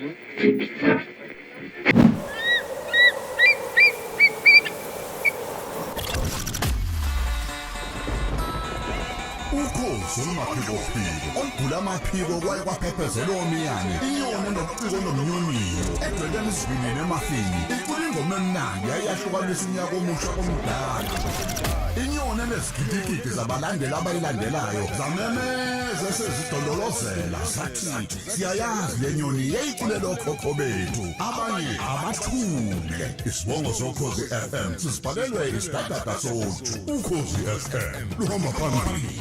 Ukhozi olumaphiko olugula amaphiko kwaye kwaphephezela omiyane iyona nobuciko nomnyunyiyo edweleni isivinini emafini icula ingoma emnandi yayahlukanisa unyaka omusha komdala inyoni enezigidigidi zabalandeli abayilandelayo zamemeza sezidololozela sathi siyayazi le nyoni yayiculela okhokho bethu abanye abathule isibongo sokhozi FM sisibhalelwe isidadada sothu ukhozi FM luhamba phambili.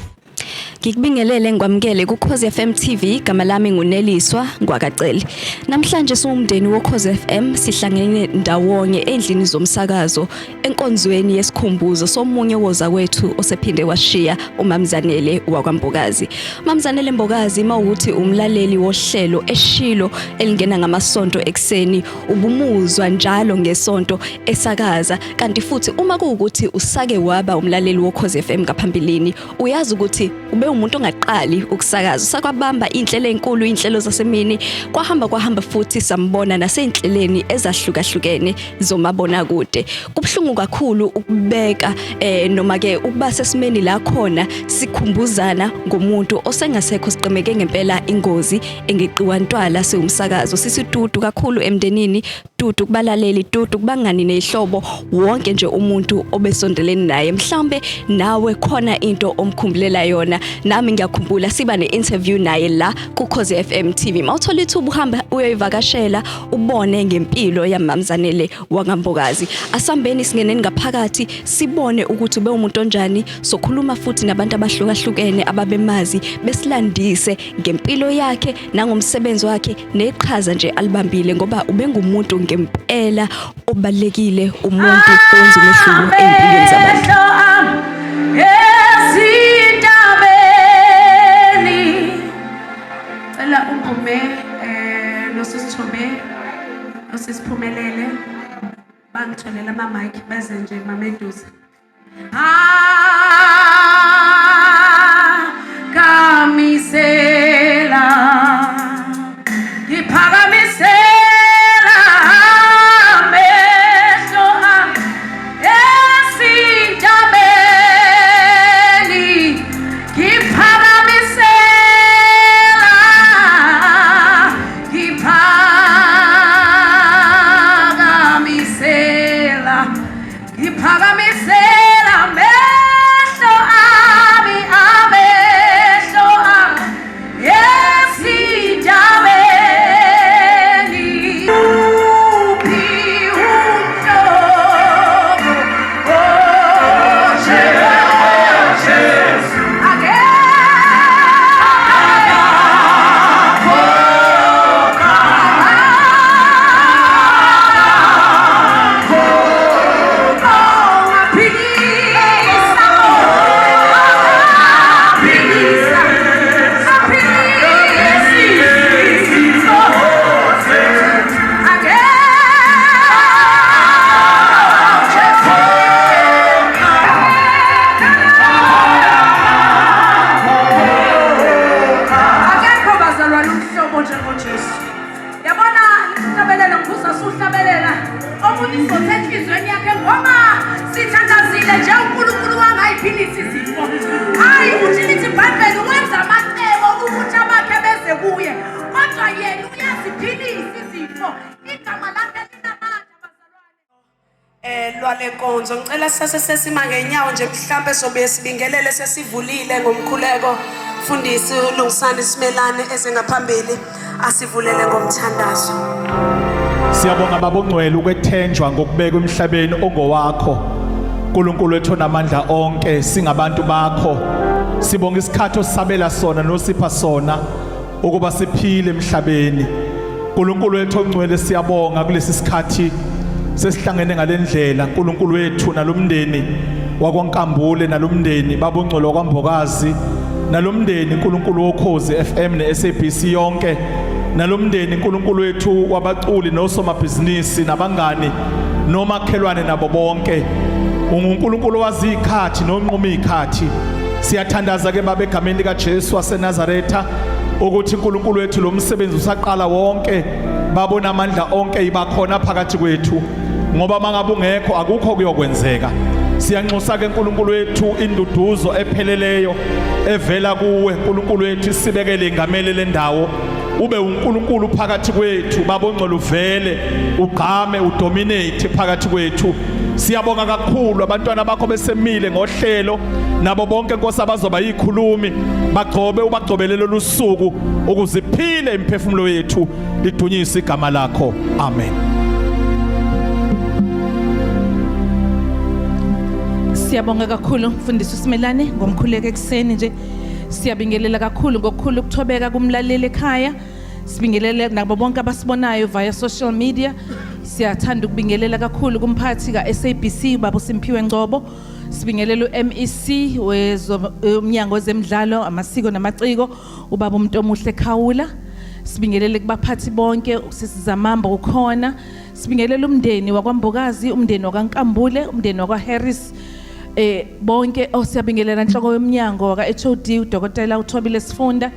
Ngikubingelele ngikwamukele kuKhozi FM TV igama lami nguNeliswa Ngwakacele. Namhlanje siwumndeni woKhozi FM sihlangene ndawonye endlini zomsakazo enkonzweni yesikhumbuzo somunye woza kwethu osephinde washiya uMamzanele wakwaMbokazi. uMamzanele Mbokazi mawukuthi umlaleli wohlelo eshilo elingena ngamasonto ekseni ubumuzwa njalo ngesonto esakaza kanti futhi uma kuukuthi usake waba umlaleli woKhozi FM ngaphambilini uyazi ukuthi ube umuntu ongaqali ukusakaza sakwabamba inhlelo enkulu inhlelo zasemini kwahamba futhi sambona naseyinhleleni ezahlukahlukene zomabona kude kubhlungu kakhulu ukubeka noma ke ukuba sesimeni la khona sikhumbuzana ngomuntu osengasekho siqemeke ngempela ingozi engeqiwa ntwala seumsakazo sisitudu kakhulu emndenini tutu kubalaleli tutu kubangani nezihlobo wonke nje umuntu obesondeleni naye mhlambe nawe khona into omkhumbulele yona nami ngiyakhumbula siba ne-interview naye la kuKhozi FM TV mawuthola ithuba uhamba uyoyivakashela ubone ngempilo yaMamzanele wakwaMbokazi asambeni singeneni ngaphakathi sibone ukuthi ube umuntu onjani sokhuluma futhi nabantu abahlukahlukene ababemazi besilandise ngempilo yakhe nangomsebenzi wakhe neqhaza nje alibambile ngoba ubengumuntu ngempela obalekile umuntu owenza umehluko empilweni zabantu. Sisiphumelele bangitholela ama-mic beze nje mameduze kamisela ngiphakamisela amehlo esintabeni ngiphakamisela lenkonzo ngicela sesima ngenyawo nje mhlambe sobe sibingelele sesivulile ngomkhuleko mfundisi uLungisani Simelane ezengaphambili asivulele ngomthandazo. Siyabonga babongcwele ukwethenjwa ngokubeka emhlabeni ongowakho uNkulunkulu wethu namandla onke singabantu bakho sibonga isikhathi osabela sona nosipha sona ukuba siphile emhlabeni uNkulunkulu wethu ongcwele siyabonga kulesi sikhathi sesihlangene ngalendlela uNkulunkulu wethu nalomndeni wakwaNkambule nalomndeni babongcwele wakwaMbokazi nalomndeni uNkulunkulu woKhozi FM neSABC yonke nalomndeni uNkulunkulu wethu wabaculi nosomabhizinisi nabangani nomakhelwane nabo bonke uNkulunkulu wazi ikhathi nomnquma ikhathi siyathandaza ke baba egameni likaJesu waseNazaretha ukuthi uNkulunkulu wethu lo msebenzi usaqala wonke babona amandla onke ibakhona phakathi kwethu ngoba mangabe ungekho akukho kuyokwenzeka. Siyanxusa ke uNkulunkulu wethu induduzo epheleleyo evela kuwe uNkulunkulu wethu isibekele ingamele lendawo ube uNkulunkulu phakathi kwethu babongcolo uvele ugqame udominate phakathi kwethu. Siyabonga kakhulu abantwana bakho besemile ngohlelo nabo bonke Nkosi abazoba yikhulumi bagcobe ubagcobelelo lusuku ukuziphile imphefumulo yethu lidunyise igama lakho. Amen. Siyabonga kakhulu mfundisi uSimelane ngomkhuleko ekseni nje. Siyabingelela kakhulu ngokukhulu ukuthobeka kumlaleli ekhaya. Sibingelele nabo bonke abasibonayo via social media. Siyathanda ukubingelela kakhulu kumphathi ka-SABC Baba Simphiwe Ngcobo. Sibingelela uMEC wezomnyango wezemidlalo amasiko namaciko ubaba umuntu omuhle Khawula. Sibingelele kubaphathi bonke usisizamamba ukhona. Sibingelela umndeni wakwaMbokazi, umndeni wakaNkambule, umndeni wakwaHarris. Bonke siyabingelela inhloko yomnyango waka-HOD uDokotela uThobile Sifunda.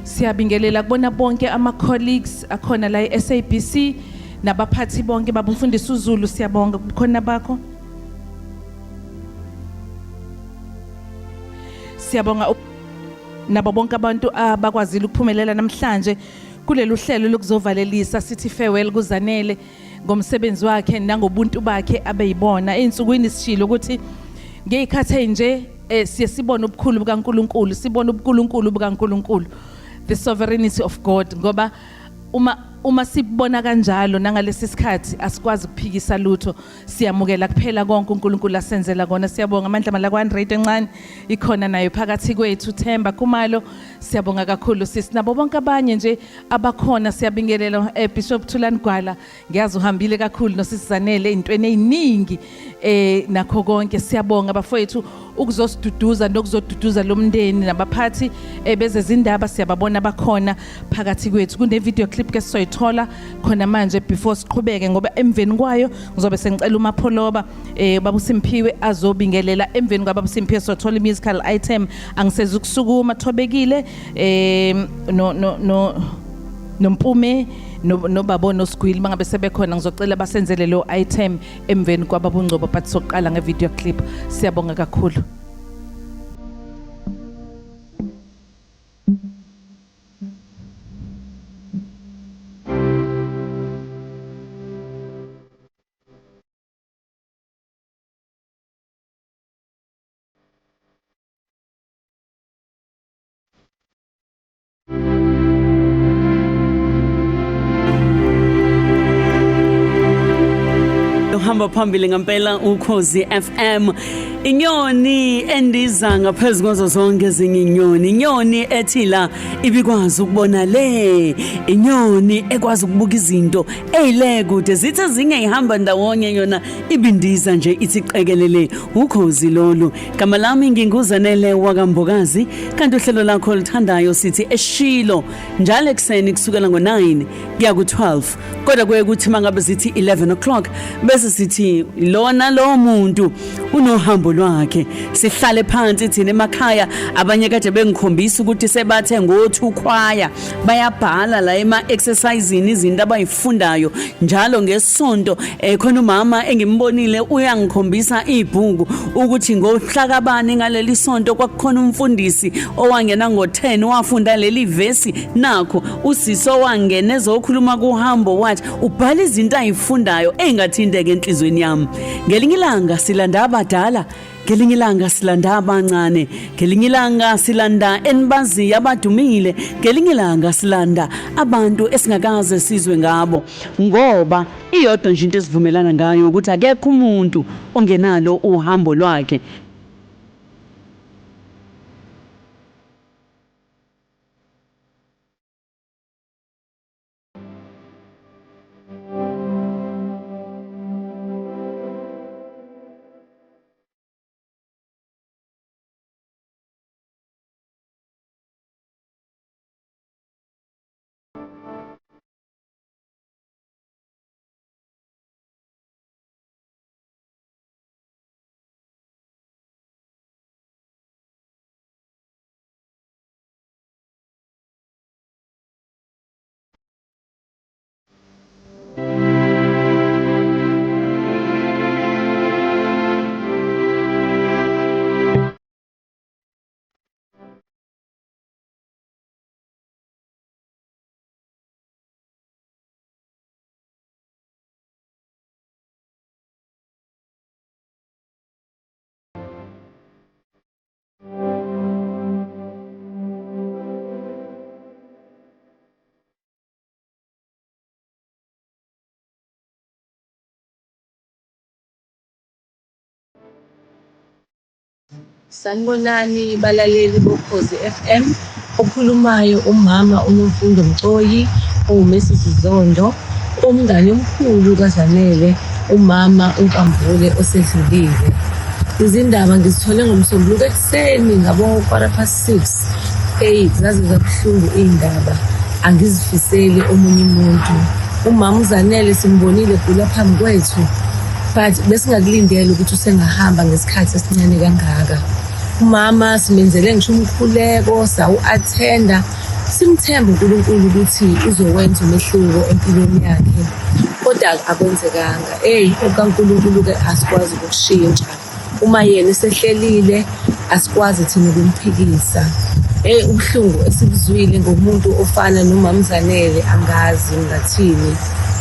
Siyabingelela kubona bonke ama-colleagues akhona la e-SABC nabaphathi bonke baba umfundisi uZulu siyabonga kukhona bakho. Siyabonga nabo bonke abantu abakwazile ukuphumelela namhlanje kulelu hlelo lokuzovalelisa sithi farewell kuZanele ngomsebenzi wakhe nangobuntu bakhe abeyibona einsukwini sishilo ukuthi ngeyikhathe nje siyasibona ubukhulu bukaNkulunkulu, sibona ubuNkulunkulu bukaNkulunkulu, the sovereignty of God, ngoba uma sibona kanjalo nangalesi sikhathi asikwazi ukuphikisa lutho. Siyamukela kuphela konke uNkulunkulu asenzela kona. Siyabonga amandla malakwane rate encane ikhona nayo phakathi kwethu Themba Khumalo. Siyabonga kakhulu sisi nabo bonke abanye nje abakhona. Siyabingelela Bishop Thulani Gwala, ngiyazi uhambile kakhulu nosizanele ezintweni eziningi nakho konke. Siyabonga bafowethu ukuzosiduduza nokuzoduduza lomndeni nabaphathi bezezindaba siyababona bakhona phakathi kwethu. Kune video clip ke soyithola khona manje before siqhubeke ngoba emveni kwayo ngizobe sengicela uMapholoba baba uSimphiwe azobingelela. Emveni kwaba uSimphiwe sothola musical item angiseza ukusukuma Thobekile noMpume nobaba noSigwili mangabe sebekhona ngizocela basenzele lo item emveni kwababa uNgcobo but soqala ngevideo clip. Siyabonga kakhulu. Hamba phambili ngempela Ukhozi FM. Inyoni endiza ngaphezulu kwazo zonke ezinye inyoni, inyoni ethi la ibikwazi ukubona le, inyoni ekwazi ukubuka izinto ezile kude zithe zingehamba ndawonye yona ibindiza nje ithi qekelele. Ukhozi lolu gama lami nginguzanele wakambokazi, kanti uhlelo lakho lithandayo sithi Eshilo njalo ekseni kusukela ngo9 kuya ku12 kodwa kuye kuthi mangabe zithi 11 o'clock bese sithi lona lo muntu unohambo lwakhe. Sihlale phansi thina emakhaya, abanye kade bengikhombisa ukuthi sebathe ngothu khwaya bayabhala la ema-exercisini izinto abayifundayo njalo ngesonto. Khona umama engimbonile uyangikhombisa ibhuku ukuthi ngohlakabani ngaleli sonto kwakukhona umfundisi owangena ngo10 wafunda leli vesi. Nakho usiso wangena ezokhuluma kuhambo wathi ubhala izinto ayifundayo engathindeke enhlizweni yami. Ngelinye ilanga silanda abadala, ngelinye ilanga silanda abancane, ngelinye ilanga silanda enibazi abadumile, ngelinye ilanga silanda abantu esingakaze sizwe ngabo, ngoba iyodwa nje into esivumelana ngayo ukuthi akekho umuntu ongenalo uhambo lwakhe. Sanibonani balaleli bokhozi FM. Okhulumayo umama uNomfundo Mcoyi, uMrs Zondo, umngane omkhulu kaZanele, umama uNkambule osedlulile. Izindaba ngizithole ngomsombuluko ekuseni ngabo 6:15. Zaze zabuhlungu iy'ndaba, angizifiseli omunye umuntu. Umama uZanele simbonile gula phambi kwethu, but besingakulindele ukuthi usengahamba ngesikhathi esincane kangaka. Umama simenzele ngisho umkhuleko, sawu-athenda, simthemba uNkulunkulu ukuthi uzowenza umehluko empilweni yakhe. Kodwa akwenzekanga. OkaNkulunkulu-ke asikwazi ukushintsha. Uma yena esehlelile, asikwazi thina ukumphikisa. Ubuhlungu esibuzwile ngomuntu ofana noMama uZanele angazi ngathini.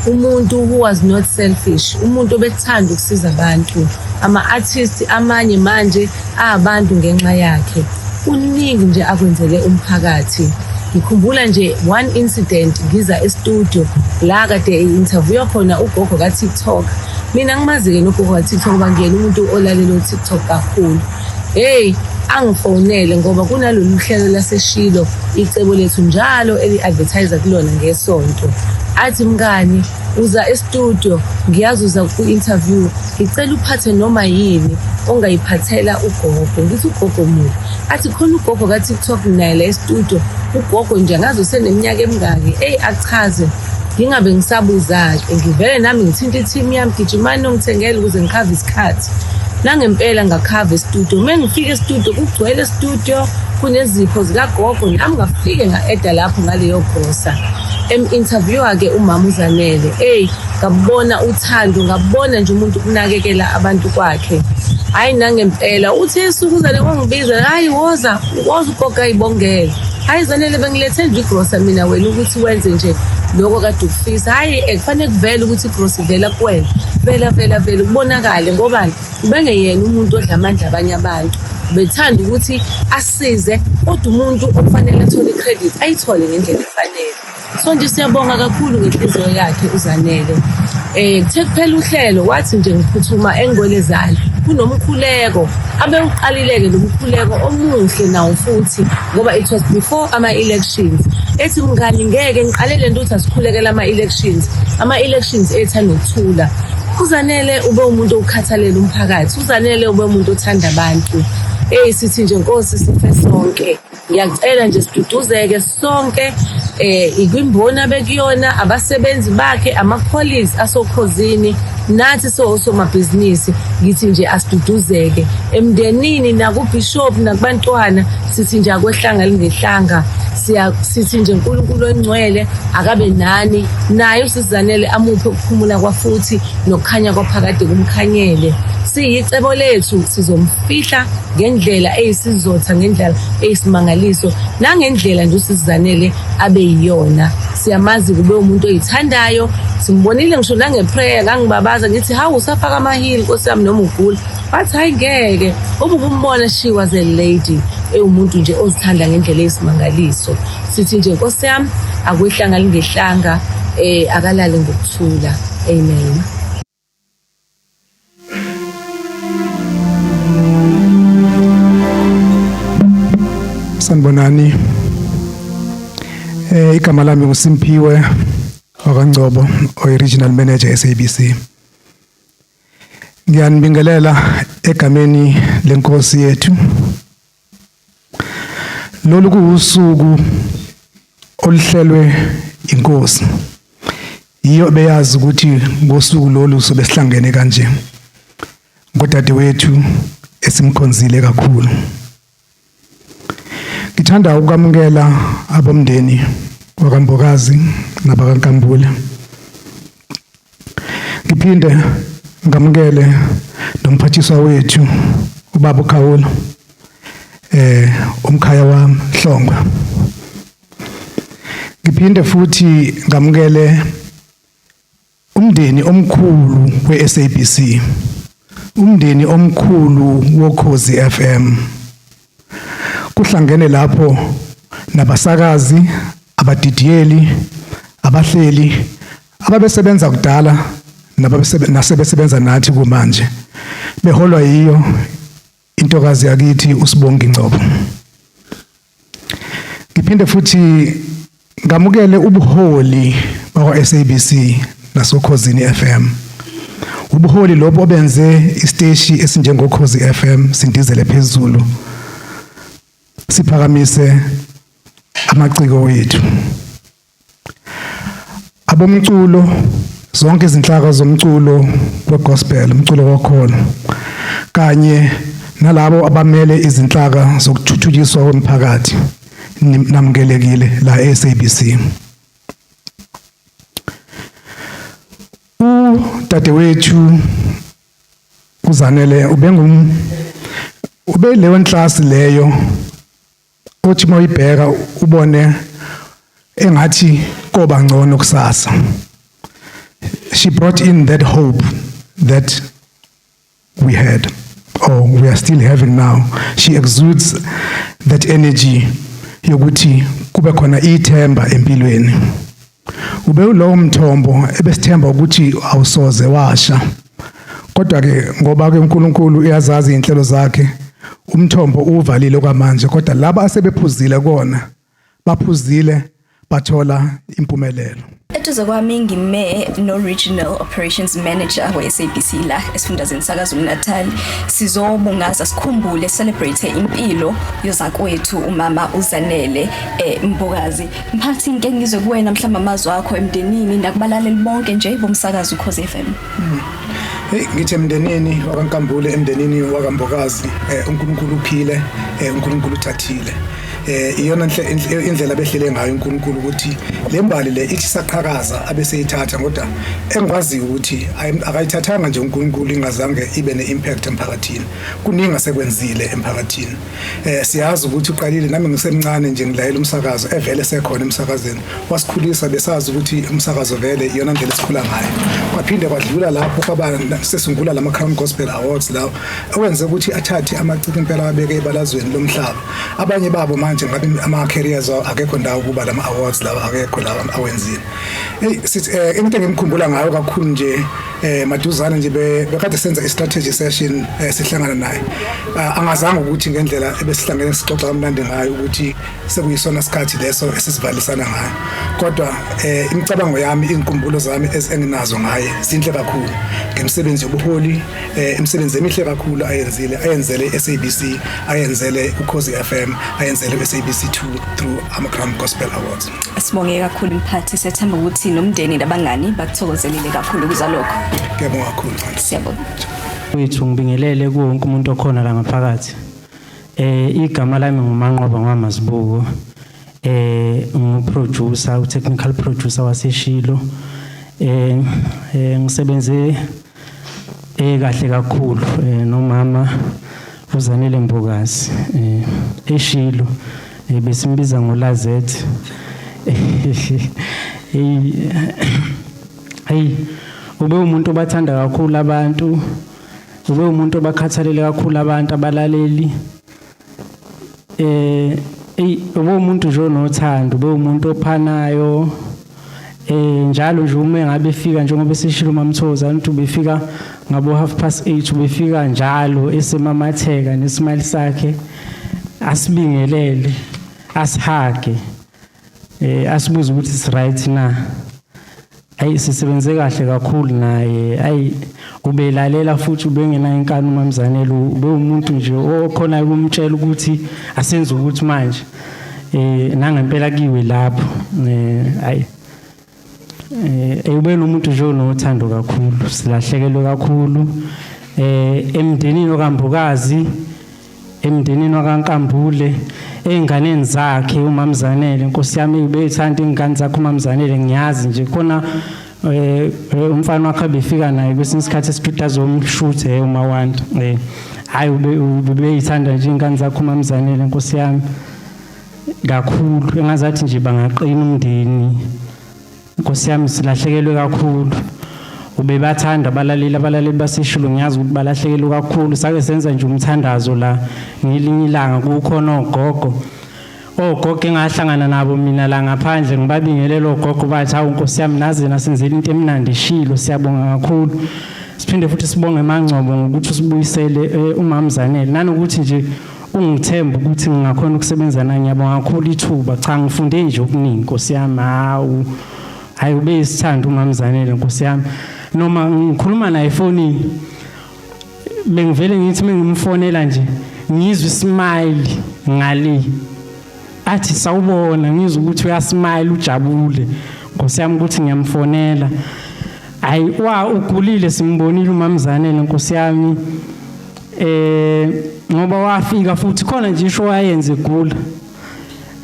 Umuntu who was not selfish, umuntu obekuthanda ukusiza abantu. Ama-artists amanye manje abantu ngenxa yakhe. Kuningi nje akwenzele umphakathi. Ngikhumbula nje one incident ngiza e-studio la kade i-interview khona ugogo ka-TikTok. Mina ngimazi-ke nogogo ka-TikTok, bangiyena umuntu olalela u-TikTok kakhulu. Angifonele ngoba kunalolu hlelo laseshilo, icebo lethu njalo eli-advertise kulona ngesonto. Athi mngani, uza e-studio, ngiyazi uza ku-interview, ngicela uphathe noma yini ongayiphathela ugogo. Ngithi ugogo muphi? Athi khona ugogo ka-TikTok naye la e-studio. Ugogo nje ngazi useneminyaka emingaki. Achaze, ngingabe ngisabuza-ke, ngivele nami ngithinta i-team yami, gijimani nongithengele ukuze ngikhave isikhathi. Nangempela ngakhava e-studio. Uma ngifika e-studio kugcwele e-studio, kunezipho zikagogo, nami ngafike nga-eda lapho ngaleyo grosa. Interview-ke umama uZanele, ngabona uthando, ngabona nje umuntu ukunakekela abantu kwakhe. Hayi nangempela uthi esuku uZanele wangibiza, hayi woza ugogo ayibongele. Hayi Zanele, bengilethe nje igrosa mina wena ukuthi wenze nje lokho kade ukufisa. Hayi kufanele kuvele ukuthi igrosa ivela kuwena. Vela kubonakale ngoba bengeyena umuntu odla amandla abanye abantu. Bethanda ukuthi asize, kodwa umuntu okufanele athole i-credit ayithole ngendlela efanele. So nje siyabonga kakhulu ngenhliziyo yakhe uZanele. Kuthe kuphela uhlelo wathi nje ngiphuthuma engolezana kunomkhuleko. Abewuqalileke lo mkhuleko omuhle nawo futhi ngoba it was before ama-elections. Ethi mngani ngeke ngiqalele nto ukuthi asikhulekela ama-elections. Ama-elections ethu anokuthula. uZanele ube umuntu okhathalela umphakathi. uZanele ube umuntu othanda abantu. Sithi nje Nkosi sife sonke. Ngiyacela nje siduduzeke sonke, ikwimboni abekuyona, abasebenzi bakhe, ama-colleagues asokhozini, nathi somabhizinisi. Ngithi nje asiduduzeke emndenini, nakubishop, nakubantwana. Sithi nje akwehlanga lingehlanga. Sithi nje uNkulunkulu ongcwele akabe nani, naye uSizanele amuphe ukuphumula kwafuthi nokukhanya kwaphakade kumkhanyele. Siyicebo lethu sizomfihla ngendlela eyisizotha, ngendlela eyisimangaliso, nangendlela nje uSizanele abe yiyona. Siyamazi kube umuntu oyithandayo, simbonile ngisho nangeprayer ngangibabaza ngithi hawu usafaka amahili Nkosi yami noma ugula. Bathi hayi ngeke, ubukumbona she was a lady, umuntu nje ozithanda ngendlela eyisimangaliso. Sithi nje Nkosi yami akwehlanga lingehlanga, akalale ngokuthula. Amen. Sanibonani. Igama lami nguSimpiwe Wakangcobo, o-Regional Manager SABC. Ngiyanibingelela egameni lenkosi yethu. Lolu kuusuku oluhlelwe inkosi. Iyo beyazi ukuthi ngosuku lolu sobe sihlangene kanje. Ngodadewethu esimkhonzile kakhulu. Ngithanda ukwamukela abomndeni wakaMbokazi nabakaNkambule. Ngiphinde ngamukele nomphathiswa wethu ubaba uKhawulo, umkhaya wami Hlongwa. Ngiphinde futhi ngamukele umndeni omkhulu we-SABC, umndeni omkhulu woKhozi FM. Kuhlangene lapho nabasakazi, abadidiyeli, abahleli, ababesebenza kudala nasebesebenza nathi kumanje, beholwa yiyo intokazi yakithi uSibongi Ngcobo. Ngiphinde futhi ngamukele ubuholi bakwa SABC nasokhosini FM. Ubuholi lobo obenze isiteshi esinjengokhozi FM sindizele phezulu. Siphakamise amaciko wethu. Abomculo zonke izinhlaka zomculo wegospel, umculo wokholo, kanye nalabo abamele izinhlaka zokuthuthukiswa komphakathi namkelekile la eSABC. Dadewethu uZanele ube leyo class leyo othi moyibheka ubone engathi koba ngcono kusasa. She brought in that hope that we had, or we are still having now. She exudes that energy yokuthi kube khona ithemba empilweni. Ube ulowo mthombo ebesithemba ukuthi awusoze washa. Kodwa ke ngoba ke uNkulunkulu uyazazi inhlelo zakhe, umthombo uvalile kwamanje, kodwa laba asebephuzile kona baphuzile bathola impumelelo. Eduze kwami ngime no-Regional Operations Manager we-SABC la esifundazweni saKwaZulu-Natal. Sizobungaza sikhumbule celebrate impilo yozakwethu umama uZanele Mbokazi. Mphathi ngeke ngizwe kuwena mhlamba amazwi akho emndenini nakubalaleli bonke nje bomsakazo uKhozi FM. Hey, ngithi emndenini wakaNkambule, emndenini wakaMbokazi, uNkulunkulu uphile, uNkulunkulu uthathile. Iyona indlela behlele ngayo uNkulunkulu ukuthi lembali le ithi saqhakaza abeseyithatha, kodwa engikwazi ukuthi akayithathanga nje uNkulunkulu ingazange ibe neimpact emphakathini. Kuningi asekwenzile emphakathini. Siyazi ukuthi uqalile nami ngisemncane nje ngilayela umsakazo evele sekhona emsakazweni. Wasikhulisa besazi ukuthi umsakazo vele iyona ndlela esikhula ngayo. Kwaphinde kwadlula lapho kwaba sesungula lama Crown Gospel Awards lawo owenze ukuthi athathe amaciko impela abeke ebalazweni lomhlaba. Abanye babo manje ngabe ama careers akekho ndawo kuba lama awards lawo akekho lawo awenzile. Sithi into engimkhumbula ngayo kakhulu nje maduzana nje bekade senza i-strategy session sihlangana naye. Angazange ukuthi ngendlela ebesihlangene sixoxa kamnandi ngayo ukuthi sekuyisona isikhathi leso esisivalisana ngayo. Kodwa imicabango yami, inkumbulo zami enginazo ngaye zinhle kakhulu ngemsebenzi yobuholi, imisebenzi emihle kakhulu ayenzele SABC, ayenzele uKhozi FM, ayenzele SABC2 through ama Crown Gospel Awards. Sibonge kakhulu mphathi, sethemba ukuthi nomndeni nabangani bakuthokozelile kakhulu kuzalokho. Ngiyabonga kakhulu. Siyabonga. Wethu ngibingelele kuwo wonke umuntu okhona la ngaphakathi. Igama lami nguManqoba Ngwamazibuko. Producer, technical producer waseshilo. Ngisebenze kahle kakhulu nomama uZanele Mbokazi eshilo, besimbiza ngoLazet. Ube umuntu obathanda kakhulu abantu, ube umuntu obakhathalele kakhulu abantu abalaleli. Ube umuntu nje onothando, ube umuntu ophanayo. Njalo nje uma ngabe efika njengoba eseshilo uMamthoza ukuthi ubefika ngabo 8:30 ubefika njalo esemamatheka nesimile sakhe, asibingelele, asihage, asibuze ukuthi is right na. Sisebenze kahle kakhulu naye. Ubelalela futhi ubengena inkani uMamZanele, ube umuntu nje okhona ukumtshela ukuthi asenze ukuthi manje nangempela kiwe lapho. Ube nomuntu nje onothando kakhulu, silahlekelwe kakhulu emndenini okaMbokazi, emndenini okaNkambule, einganeni zakhe uMamZanele. Inkosi yami ibethanda ingane zakhe uMamZanele, ngiyazi nje khona umfana wakhe befika naye kwesinye isikhathi esithuta zomshuthe uMawanda. Hayi ubeyithanda nje ingane zakhe uMamZanele, inkosi yami kakhulu, engazathi nje bangaqina umndeni. Inkosi yami silahlekelwe kakhulu. Ubebathanda abalaleli baseshilo, ngiyazi ukuthi balahlekelwe kakhulu. Sake senza nje umthandazo la ngelinye ilanga kukhona ogogo engahlangana nabo mina la ngaphandle, ngibabingelele ogogo bathi hawu Nkosi yami naze nasenzela into emnandi eshilo, siyabonga kakhulu. siphinde futhi sibonge eMangcobo ngokuthi usibuyisele uMamZanele nanokuthi nje ungithemba ukuthi ngingakhona ukusebenza naye. Ngiyabonga kakhulu ithuba. Cha, ngifunde nje okuningi Nkosi yami. Hayi ube isithando uMamZanele Nkosi yami. Noma ngikhuluma naye efonini bengivele ngithi mengimfonela nje ngizwe ismile ngale. Athi sawubona ngizwe ukuthi uyasmile ujabule. Nkosi yami ukuthi ngiyamfonela. Hayi ugulile simbonile uMamZanele Nkosi yami. Ngoba wafika futhi khona nje isho wayenze egula.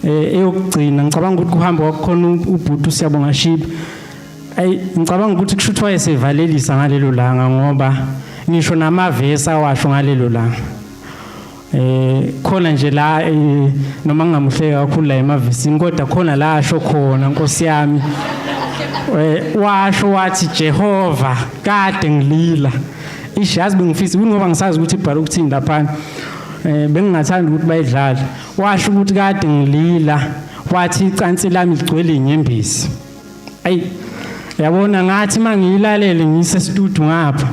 Eyokugcina ngicabanga ukuthi kuhamba kwakhona ubhuti uSiyabonga Shibe. Ngicabanga ukuthi kushuthi wayesevalelisa ngalelo langa ngoba ngisho namavesi awasho ngalelo langa. Khona nje la noma ngingamuhleka kakhulu la emavesini kodwa khona la asho khona Nkosi yami. Washo wathi Jehova kade ngilila. Ishazi bengifisa ngoba ngisazi ukuthi ibhala ukuthini lapha. Bengingathanda ukuthi bayidlale. Washo ukuthi kade ngilila wathi icansi lami ligcwele inyembezi. Yabona ngathi mangiyilalele ngise studio ngapha.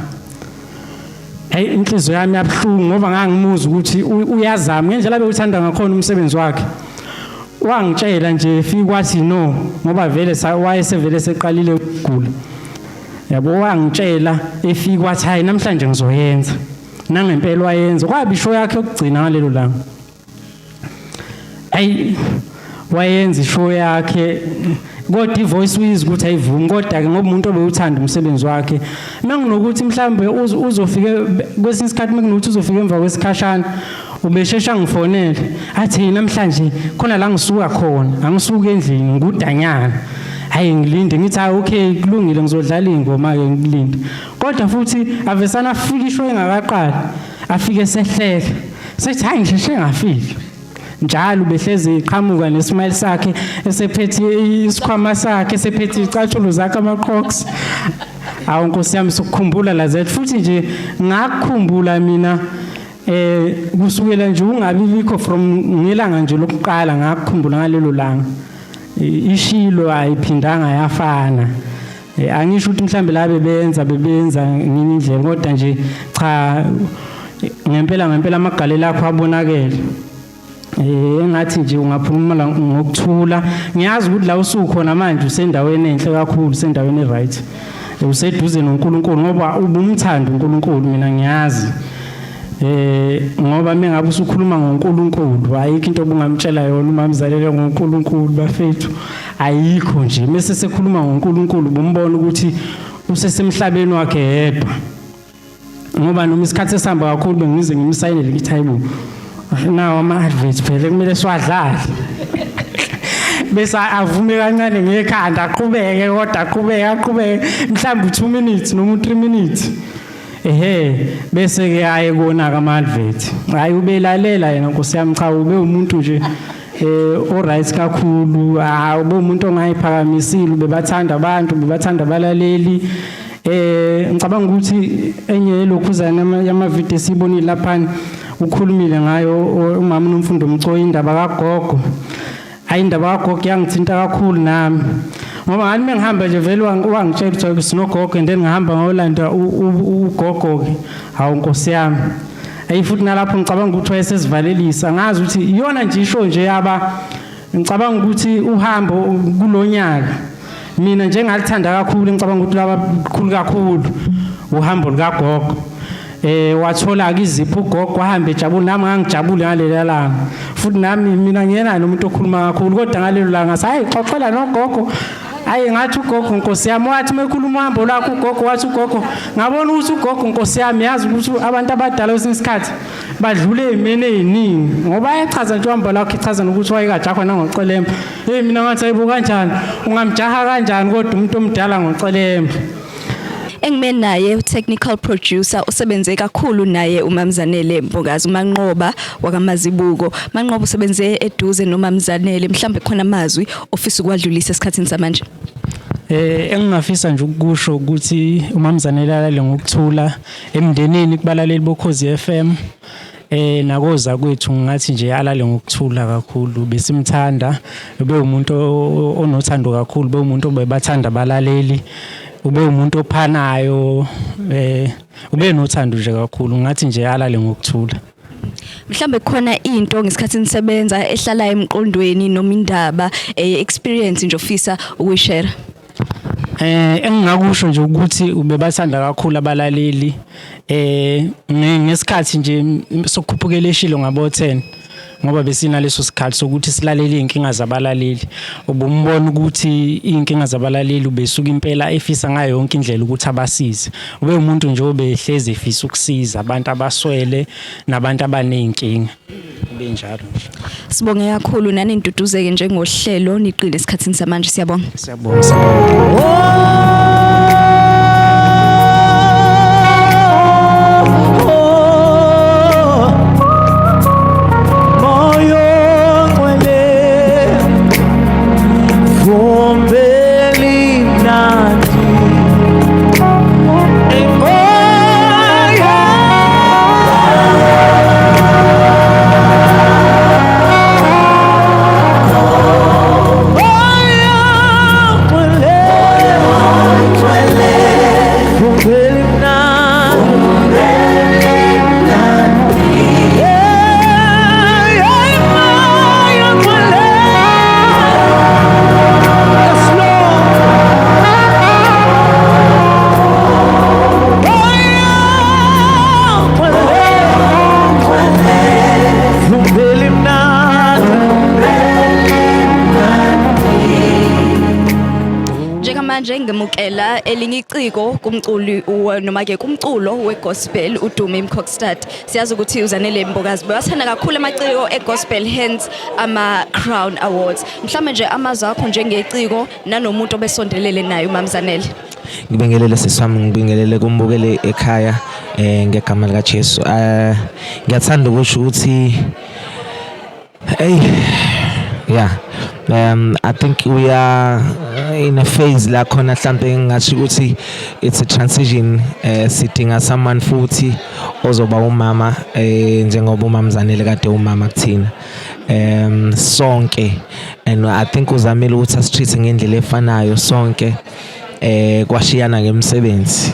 Inhliziyo yami yabhlungu ngoba ngangimuza ukuthi uyazama ngendlela bekuthanda ngakhona umsebenzi wakhe. Wangitshela nje fika kwathi no ngoba vele wayesevele seqalile ukugula. Yabo wangitshela efika wathi hayi namhlanje ngizoyenza. Nangempela wayenza. Kwaba isho yakhe yokugcina ngalelo langa. Wayenza isho yakhe kodwa ivoice uyizwa ukuthi ayivumi kodwa ke ngoba umuntu obewuthanda umsebenzi wakhe manginokuthi mhlambe uzofika kwesinye isikhathi manginokuthi uzofika emva kwesikhashana ubeshesha ngifonele athi namhlanje khona la ngisuka khona angisuka endlini ngudanyana hayi ngilinde ngithi okay kulungile ngizodlala ingoma ke ngilinde kodwa futhi avesana afika isho engakaqali afike sehleka sethi hayi ngisheshe ngafika njalo behlezi iqhamuka nesmile sakhe esephethe isikhwama sakhe esephethe icatshulo zakhe amaqox. Awu Nkosi yami sokukhumbula lazethu futhi nje ngakukhumbula mina kusukela nje ungabi bikho from ngelanga nje lokuqala ngakukhumbula ngalelo langa. Ishilo ayiphindanga yafana. Angisho ukuthi mhlambe la bebenza ngenye indlela kodwa nje cha ngempela amagalelo akho abonakele. Engathi nje ungaphumula ngokuthula. Ngiyazi ukuthi la usukhona manje usendaweni enhle kakhulu, usendaweni right. Useduze noNkulunkulu ngoba ubumthanda uNkulunkulu mina ngiyazi. Ngoba mengabe usukhuluma ngoNkulunkulu ayikho into obungamtshela yona uMamZanele ngoNkulunkulu bafethu. Ayikho nje mase sekhuluma ngoNkulunkulu bumbona ukuthi usesemhlabeni wakhe yedwa. Ngoba noma isikhathi esihamba kakhulu bengize ngimsayinele ngithi hayibo nawo ama-adverts phela kumele siwadlale bese avume kancane ngekhanda aqhubeke kodwa aqhubeke mhlawumbe 2 minutes noma 3 minutes bese ke aye kona ama-advert. Hayi ubelalela yena Nkosi yami cha ube umuntu nje alright kakhulu. Ube umuntu ongayiphakamisile bebathanda abantu bebathanda abalaleli. Ngicabanga ukuthi enye lokhuzana yamavideo esibonile lapha ukhulumile ngayo umama uNomfundo Mcoyi indaba kaGogo. Hayi indaba kaGogo yangithinta kakhulu nami ngoba ngani mengihamba nje vele wangitshela ukuthi sinoGogo and then ngihamba ngolanda uGogo ke. Hawu Nkosi yami ayi futhi nalapho ngicabanga ukuthi wayesesivalelisa ngazi ukuthi iyona nje isho nje yaba ngicabanga ukuthi uhambo kulonyaka mina nje ngalithanda kakhulu ngicabanga ukuthi laba kukhulu kakhulu uhambo likaGogo. Wathola ke izipho uGogo wahambe ejabule nami ngangijabule ngalelo langa futhi nami mina ngiyena nomuntu okhuluma kakhulu kodwa ngalelo langa hayi xoxela noGogo. Hayi ngathi uGogo Nkosi yami wathi mekhuluma uhambo lakho uGogo wathi uGogo ngabona ukuthi uGogo Nkosi yami yazi ukuthi abantu abadala kwesinsikhathi badlule ezimene eziningi ngoba ayachaza nje uhambo lakho ichaza ukuthi wayekajakhwa nangocelemba. Mina ngathi ayibo kanjani ungamjaha kanjani kodwa umuntu omdala ngocelemba. Engimene naye u-technical producer usebenze kakhulu naye uMamZanele Mbokazi uManqoba wakamazibuko. Manqoba usebenze eduze noMamZanele mhlambe khona amazwi ofisa ukwadlulisa esikhathini samanje. Engingafisa nje ukusho ukuthi uMamZanele alale ngokuthula emndenini kubalaleli boKhozi FM. Nakoza kwethu ngathi nje alale ngokuthula kakhulu besimthanda ube umuntu onothando kakhulu be umuntu obebathanda abalaleli ube umuntu ophanayo ube nothando nje kakhulu ngathi nje alale ngokuthula. Mhlambe khona into ngesikhathi nisebenza ehlala emqondweni noma indaba experience nje ofisa ukuyishare. Engingakusho nje ukuthi ubebathanda kakhulu abalaleli ngesikhathi nje sokukhuphukela eshilo ngabo 10 ngoba besina leso sikhathi sokuthi silalele inkinga zabalaleli. Ubumbona ukuthi inkinga zabalaleli ubesuka impela efisa ngayo yonke indlela ukuthi abasize. Ube umuntu nje obehlezi efisa ukusiza abantu abaswele nabantu abanenkinga. Benjalo nje. Sibonge kakhulu nani induduzeke njengohlelo niqile esikhathini samanje siyabonga. Siyabonga. Manje ngemukela elinye iciko kumculi noma ke kumculo wegospel uDumi Mkokstad. Siyazi ukuthi uzanele Mbokazi bewathanda kakhulu amaciko egospel hence ama Crown Awards. Mhlawumbe nje amazwi akho njengeciko nanomuntu obesondelele naye uMamzanele. Ngibingelele sesami ngibingelele kumbukele ekhaya ngegama lika Jesu. Ngiyathanda ukusho ukuthi I think we are in a phase la khona mhlambe ngasho ukuthi it's a transition sidinga someone futhi ozoba umama njengoba uMamzanele kade umama kuthina sonke, and I think uzamile ukuthi asitreat ngendlela efanayo sonke kwashiyana ngemsebenzi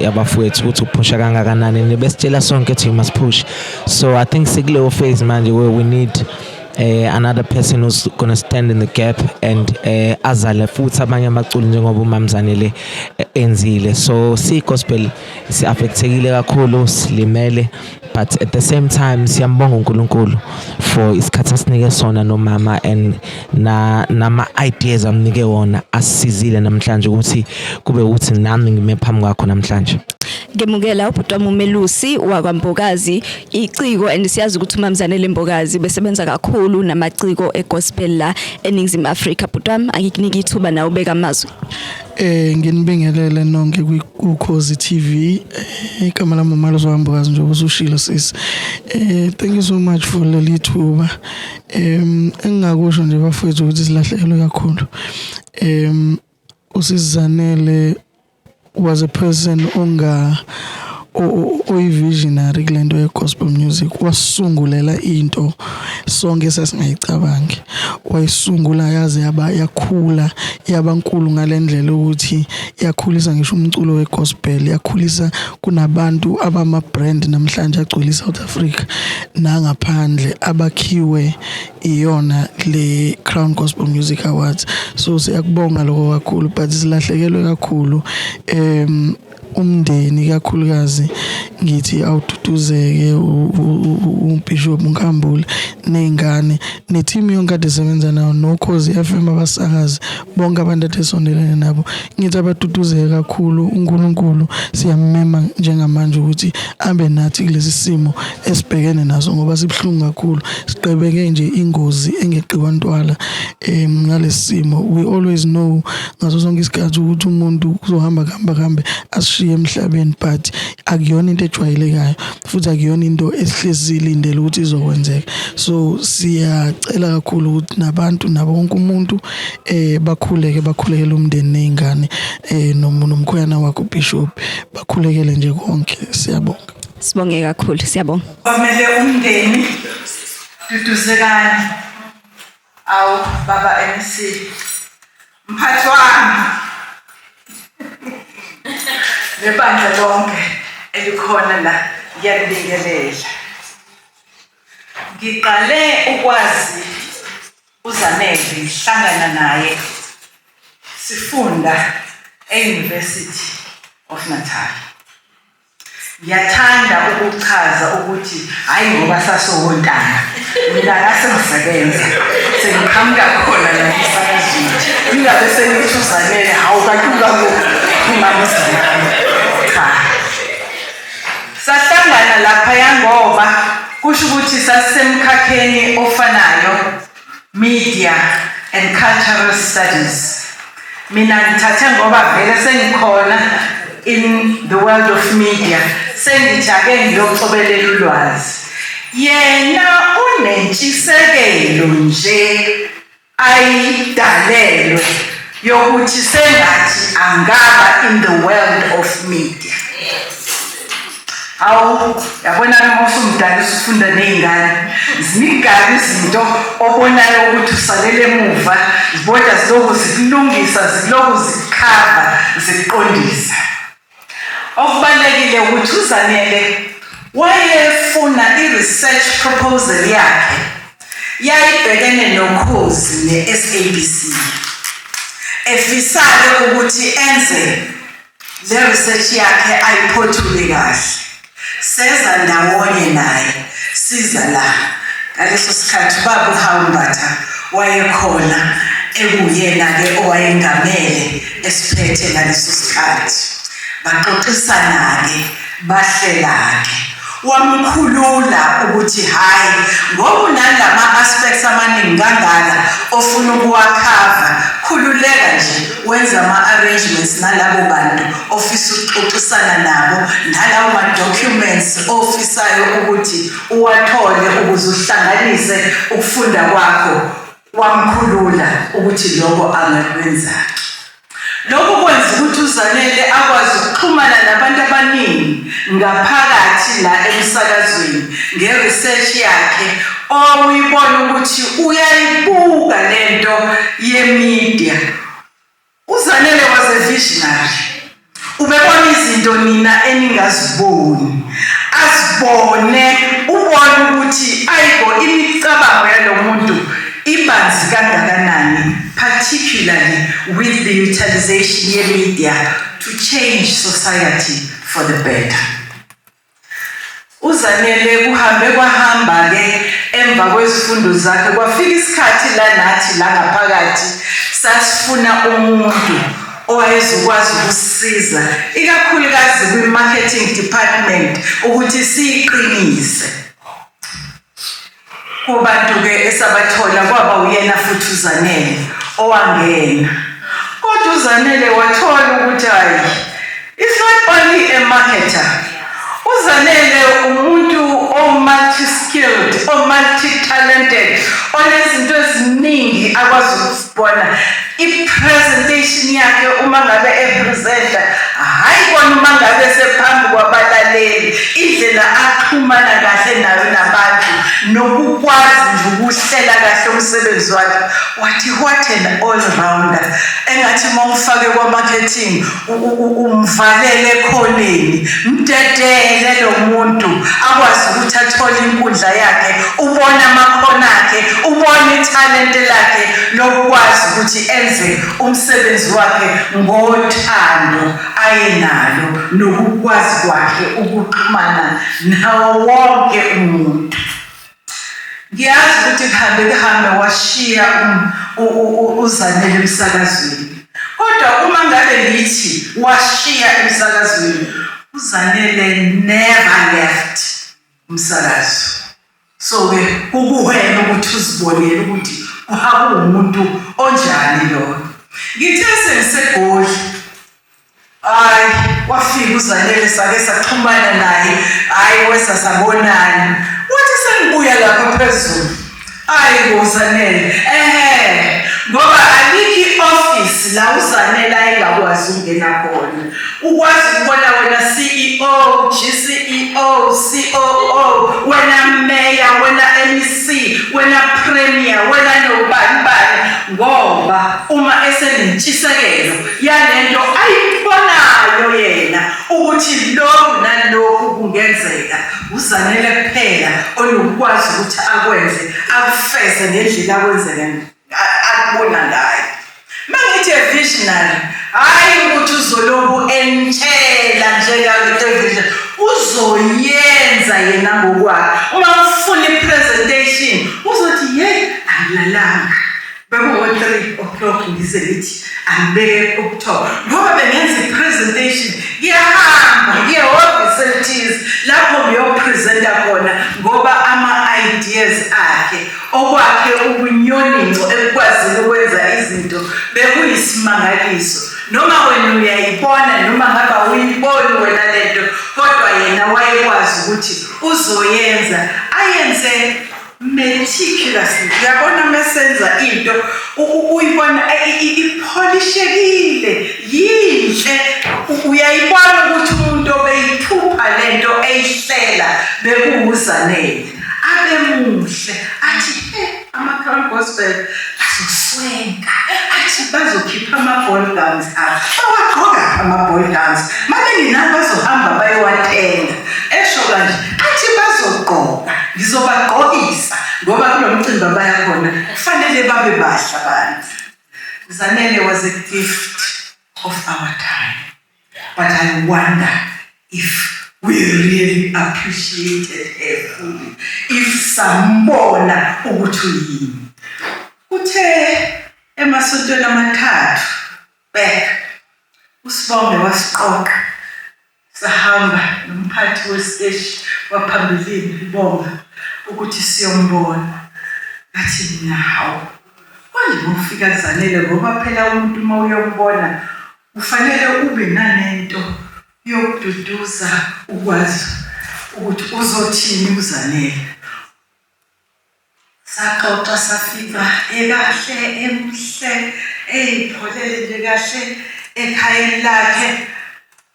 yabafowethu ukuthi uphusha kangakanani nebesitshela sonke ukuthi you must push. So I think sikuleyo phase manje where we need another person who's gonna stand in the gap and azale futhi abanye abaculi njengoba uMamzanele enzile. So si gospel si affectekile kakhulu silimele, but at the same time siyambonga uNkulunkulu for isikhathi asinike sona nomama and nama ideas amnike wona asizile namhlanje ukuthi kube ukuthi nami ngime phambi kwakho namhlanje. Ngemukela ubhuti Melusi wakwaMbokazi iciko and siyazi ukuthi uMamzanele Mbokazi besebenza kakhulu namaciko egospel la eNingizimu Afrika. Bhuti akikunike ithuba na ubeka amazwi. Nginibingelele nonke kuKhozi TV igama lami uMalusi wakwaMbokazi nje usushilo sis. Thank you so much for leli thuba. Engingakusho nje bafowethu ukuthi silahlekelwe kakhulu. uSizanele was a person oyivisionary kulento yegospel music. Wasungulela into sonke sasingayicabangi, wayisungula yaze yakhula yabankulu ngalendlela ukuthi yakhulisa ngisho umculo wegospel, yakhulisa kunabantu abama brand namhlanje agcwele South Africa nangaphandle abakhiwe iyona le Crown Gospel Music Awards. So siyakubonga lokho kakhulu, but silahlekelwe kakhulu. Umndeni kakhulukazi ngithi awududuzeke uBishop Nkambule nezingane neteam yonke ade sebenza nawo noKhozi FM abasakazi bonke abantu atesondelene nabo ngithi abaduduzeke kakhulu. uNkulunkulu siyamema njengamanje ukuthi ambe nathi kulesi simo esibhekene naso ngoba sibhlungu kakhulu, siqebeke nje ingozi engeqiwa ntwala ngalesi simo. We always know ngaso sonke isikhathi ukuthi umuntu uzohamba kambe ashiye emhlabeni, but akuyona into ejwayelekayo futhi akuyona into esihlezi ilindele ukuthi izokwenzeka. So siyacela kakhulu ukuthi nabantu nabo wonke umuntu bakhulekele umndeni nezingane nomkhwena wakho uBishop bakhulekele nje konke. Siyabonga. Sibonge kakhulu, siyabonga. Kwamele umndeni duduzekani awu baba MC mphathi wami nebandla lonke elikhona la ngiyakubingelela. Ngiqale ukwazi uZanele ngihlangana naye sifunda e-University of Natal. Ngiyathanda ukuchaza ukuthi hayi ngoba sasowontanga mina ngasengisebenza sengiqhamuka khona la emsakazweni ingabe sengithi uZanele hawu kanti cha sahlangana lapha ngoba kusho ukuthi sasisemkhakheni ofanayo media and cultural studies. Mina ngithathe ngoba vele sengikhona in the world of media sengijake ngiyokucobelela ulwazi. Yena unentshisekelo nje ayidalelwe yokuthi sengathi angaba in the world of media. Awu yabona noma usumdala usufunda nezingane ziningabi izinto obonayo ukuthi usalele emuva zibodwa ziloku zikulungisa ziloku zikhava ziqondisa. Okubalekile ukuthi uZanele wayefuna i-research proposal yakhe yayibhekene nokhozi ne-SABC efisayo ukuthi enze le research yakhe ayiphothule kahle. Seza ndawonye naye siza la ngaleso sikhathi baba uHawumbatha wayekhona ekuyena ke owayengamele esiphethe ngaleso sikhathi baxoxisana ke bahlela ke wamkhulula ukuthi hayi ngoba unalama aspects amaningi kangaka ofuna ukuwakhava khululeka nje wenza ama arrangements nalabo bantu ofisa ukuxoxisana nabo nalawo ma documents ofisayo ukuthi uwathole ukuze uhlanganise ukufunda kwakho. Wamkhulula ukuthi lokho angakwenza. Lokho kwenza ukuthi uZanele akwazi ukuxhumana nabantu abaningi ngaphakathi la emsakazweni ngeresearch yakhe oyibona ukuthi uyayibuka lento yemedia. uZanele was a visionary. Ubebona izinto nina eningaziboni. Asibone ubone ukuthi ayibo imicabango yalomuntu ibanzi kangakanani, particularly with the utilization of media to change society for the better. uZanele kuhambe kwahamba ke emva kwezifundo zakhe kwafika isikhathi la nathi la ngaphakathi sasifuna umuntu owayezokwazi ukusisiza ikakhulukazi kwi-marketing department ukuthi siyiqinise. Kubantu ke esabathola kwaba uyena futhi uZanele owangena. Kodwa uZanele wathola ukuthi hayi it's not only a marketer. uZanele umuntu multi-skilled, multi-talented, onezinto eziningi akwazi ukubona. I-presentation yakhe uma ngabe epresenta hayi kona uma ngabe sephambi kwabalaleli indlela axhumana kahle nayo nabantu nokukwazi nje ukuhlela kahle umsebenzi wakhe. Wathi what an all-rounder engathi mawufake kwa-marketing umvalele ekhoneni mdedele lo muntu akwazi ukuthi athole inkundla yakhe ubona amakhono akhe ubona italente lakhe lokwazi ukuthi enze umsebenzi wakhe ngothando ayenalo nokukwazi kwakhe ukuxhumana nawo wonke umuntu. Ngiyazi ukuthi kuhambe washiya uZanele emsakazweni. Kodwa uma ngabe ngithi washiya emsakazweni uZanele never left umsakazo. So ke kukuwena ukuthi uzibonele ukuthi umuntu onjani lo. Ngithe sengisegoli hayi wafika uZanele sake saxhumana naye hayi wesa sabonana wathi sengibuya lapha phezulu hayi uZanele ngoba aliki office la uZanele ayengakwazi ukungena khona ukwazi ukubona wena CEO, GCEO, COO, wena mayor, wena MEC, wena premier, wena nobani ngoba uma esenentshisekelo yalento ayibonayo yena uZanele kuphela onokwazi ukuthi akwenze akufeze ngendlela akwenzeke akubona ngayo. Mangithi visionary hayi ukuthi uzolobu entshela njengale vision uzoyenza yena ngokwakhe. Uma ufuna ipresentation uzothi hey angilalanga bekuwo 3 o'clock ngize ngithi angibeke ukuthola ngoba bengenza ipresentation ngiyahamba ngiyehhovisi lapho ngiyopresenta khona ngoba ama ideas akhe okwakhe ubunyonico ekwazi ukwenza izinto bekuyisimangaliso. Noma wena uyayibona noma ngaba uyibona wena lento kodwa yena wayekwazi ukuthi uzoyenza ayenze meticulously. Uyabona mesenza into uyibona ipolishekile yinhle uyayibona ukuthi umuntu obeyiphupha lento eyihlela bekuwuZanele abe muhle athi ama-crown gospel azoswenka athi bazokhipha ama-ball gowns bawagqoka ama-ball gowns mabenginabo bazohamba bayowathenga esho kanje athi bazogqoka ngizobagqokisa ngoba kunomcimbi abayakhona kufanele babe bahle abantu. Zanele was a gift of our time, but I wonder if we really appreciated her fully, if sambona ukuthi uyini. Uthe emasontweni amathathu back uSibonge wasiqoqa sahamba nomphathi wesiteshi waphambilini ibonga ukuthi siyombona. Ngathi mina hawu manje ufika kuZanele ngoba phela umuntu uma uyombona ufanele ube nanento yokududuza ukwazi ukuthi uzothini uZanele. Saxoxa safika ekahle emhle eyipholele nje kahle ekhayeni lakhe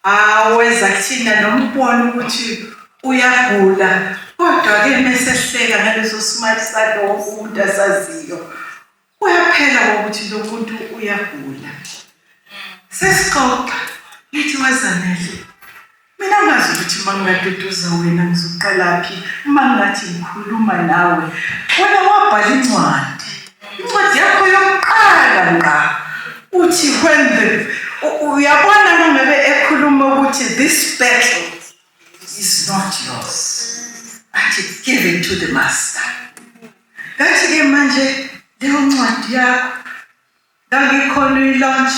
aweza kuthina nombono ukuthi uyagula kodwa ke mesehleka ngaleso smile sakhe womuntu asaziyo uyaphela ukuthi lo muntu uyagula. Sesixoxa lithi waZanele mina ngazi ukuthi mangaduduza wena ngizoqalaphi uma ngathi ngikhuluma nawe wena wabhala incwadi yakho yokuqala ngqa uthi when uyabona noma ekhuluma ukuthi this battle is not yours athi give it to the master. Ngathi ke manje leyo ncwadi yakho ngangikhona ilaunch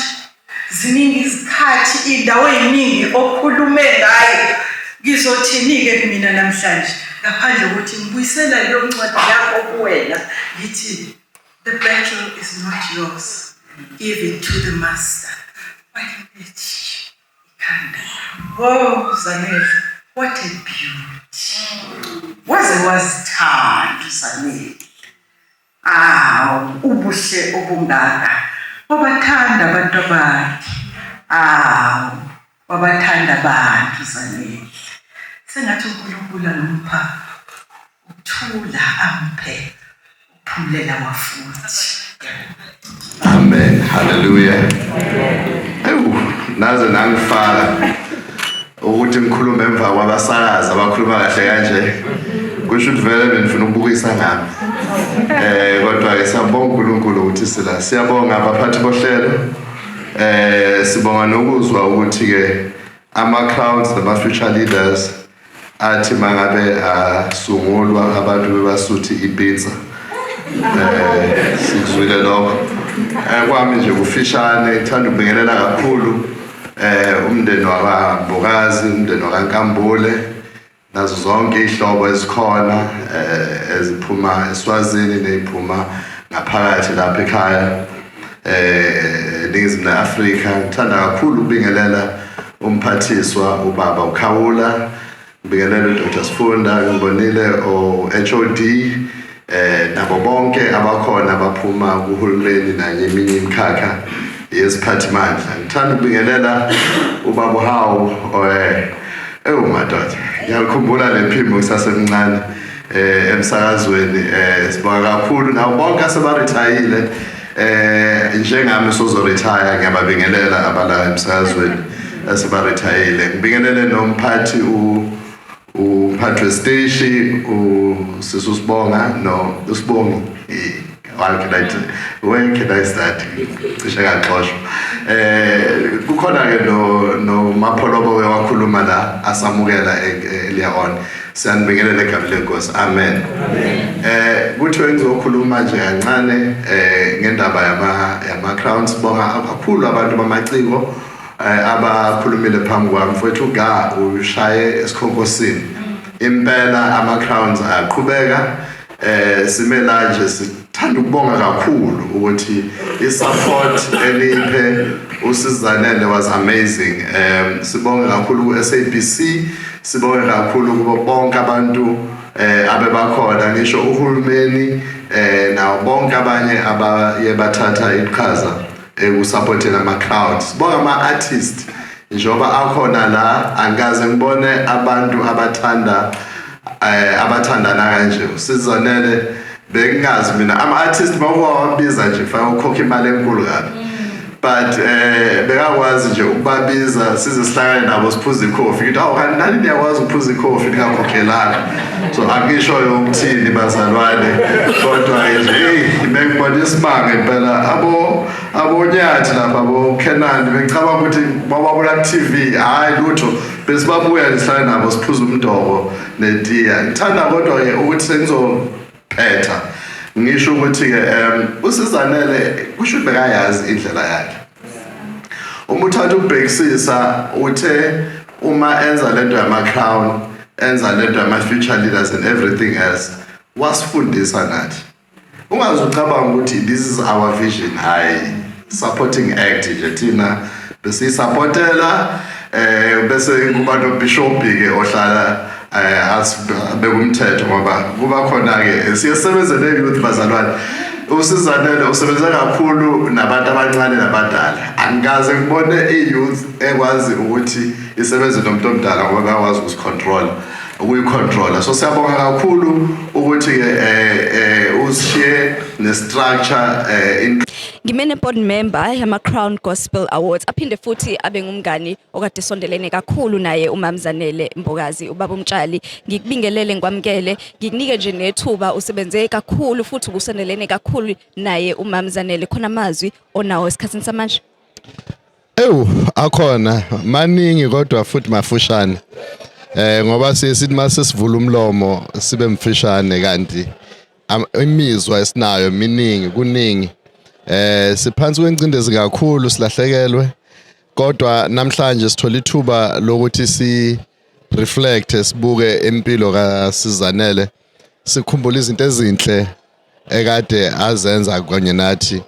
ziningi izikhathi indawo eziningi okhulume ngayo ngizothini ke mina namhlanje ngaphandle ukuthi ngibuyisela leyo ncwadi yakho kuwena ngithi the battle is not yours, give it to the master. Oh Zanele, what a beauty. Wazithanda uZanele. Ubuhle obungaka wabathanda abantu abakhe. Wabathanda abantu uZanele. Sengathi uNkulunkulu anompha ukuthula amphe ukuphumelela wafuthi. Amen. Hallelujah. Naze nangifaka ukuthi ngikhulume emva kwabasakazi abakhuluma kahle kanje. Kusho ukuthi vele benifuna ukubukisa ngami. Kodwa ke siyabonga uNkulunkulu ukuthi sila. Siyabonga abaphathi bohlelo. Sibonga nokuzwa ukuthi ke ama-crowds nama-future leaders athi mangabe asungulwa abantu bebasuthi ipizza. Sikuzwile lokho. Kwami nje kufishane ngithanda ukubingelela kakhulu umndeni wakaMbokazi, umndeni wakaNkambule nazo zonke ihlobo ezikhona eziphuma eSwazini neziphuma ngaphakathi lapha ekhaya eNingizimu Afrika. Ngithanda kakhulu ukubingelela umphathiswa ubaba uKhawula, ngibingelela uDr Sifunda, ngibonile o-HOD nabo bonke abakhona abaphuma kuhulumeni nanye eminye imikhakha yesiphathimandla. Ngithanda ukubingelela ubaba Hawu madoda ngiyakhumbula lephimbo kusasemncane emsakazweni. Sibonga kakhulu nabo bonke asebarithayile njengami sozoretire. Ngiyababingelela abala emsakazweni asebarithayile. Ngibingelele nomphathi umphathi wesiteshi uSisibonga no uSibongi where can I start? Cishe kaxoshwa. Kukhona ke no Mapholobo wakhuluma la asamukela earlier on. Siyanibingelela egameni lenkosi. Amen. Kuthiwe ngizokhuluma nje kancane ngendaba yama crowns bonga kakhulu abantu bamaciko abakhulumile phambi kwami mfowethu ga ushaye esikhonkosini. Impela ama crowns aqhubeka simela nje sithanda ukubonga kakhulu ukuthi isupport eniphe uSizanele was amazing. Sibonga kakhulu ku SABC, sibonga kakhulu kubo bonke abantu abebakhona ngisho uhulumeni nawo bonke abanye abaye bathatha iqhaza ekusupportela ama crowds. Sibonga ama artists njengoba akhona la angaze ngibone abantu abathandana kanje. uSizanele bengazi mina ama artists bawabiza nje fa ukhokha imali enkulu kabi, but bekakwazi nje ukubabiza size sihlangane nabo siphuze ikhofi ngithi awu kanti nani niyakwazi ukuphuza ikhofi ningakhokhelanga. So angisho ukuthini bazalwane, kodwa nje bengibona isimanga impela abonyathi lapha abo Kenan bengicabanga ukuthi bababona ku TV hayi lutho besibabuya lihlale nabo siphuza umdoko netiya. Ngithanda kodwa ke ukuthi sengizophetha ngisho ukuthi ke uSizanele kusho bekayazi indlela yakhe. Uma uthatha ukubhekisisa uthe uma enza lento yama crown, enza lento yama future leaders and everything else, wasifundisa nathi. Ungazucabanga ukuthi this is our vision, hayi supporting act nje thina bese supportela bese kuba no bishop ke ohlala bekumthetho ngoba kuba khona ke siyasebenza ne youth bazalwane. uSizanele usebenza kakhulu nabantu abancane nabadala. Angikaze ngibone i-youth ekwazi ukuthi isebenze nomuntu omdala ngoba akwazi ukusicontrol ukuyicontrola. So siyabonga kakhulu ukuthi usishare ne-structure Ngimene board member yama Crown Gospel Awards, aphinde futhi abe ngumngani okade sondelene kakhulu naye uMamZanele Mbokazi ubaba uMtshali. Ngikubingelele ngikwamkele, ngikunike nje nethuba usebenze kakhulu futhi kusondelene kakhulu naye uMamZanele. Khona amazwi onawo esikhathini samanje? Akhona maningi kodwa futhi mafushane. Ngoba sithi mase sivula umlomo sibe mfishane kanti imizwa esinayo miningi kuningi. Siphansi kwencindezi kakhulu silahlekelwe, kodwa namhlanje sithola ithuba lokuthi si reflect sibuke impilo kaSizanele, sikhumbula izinto ezinhle ekade azenza kanye nathi.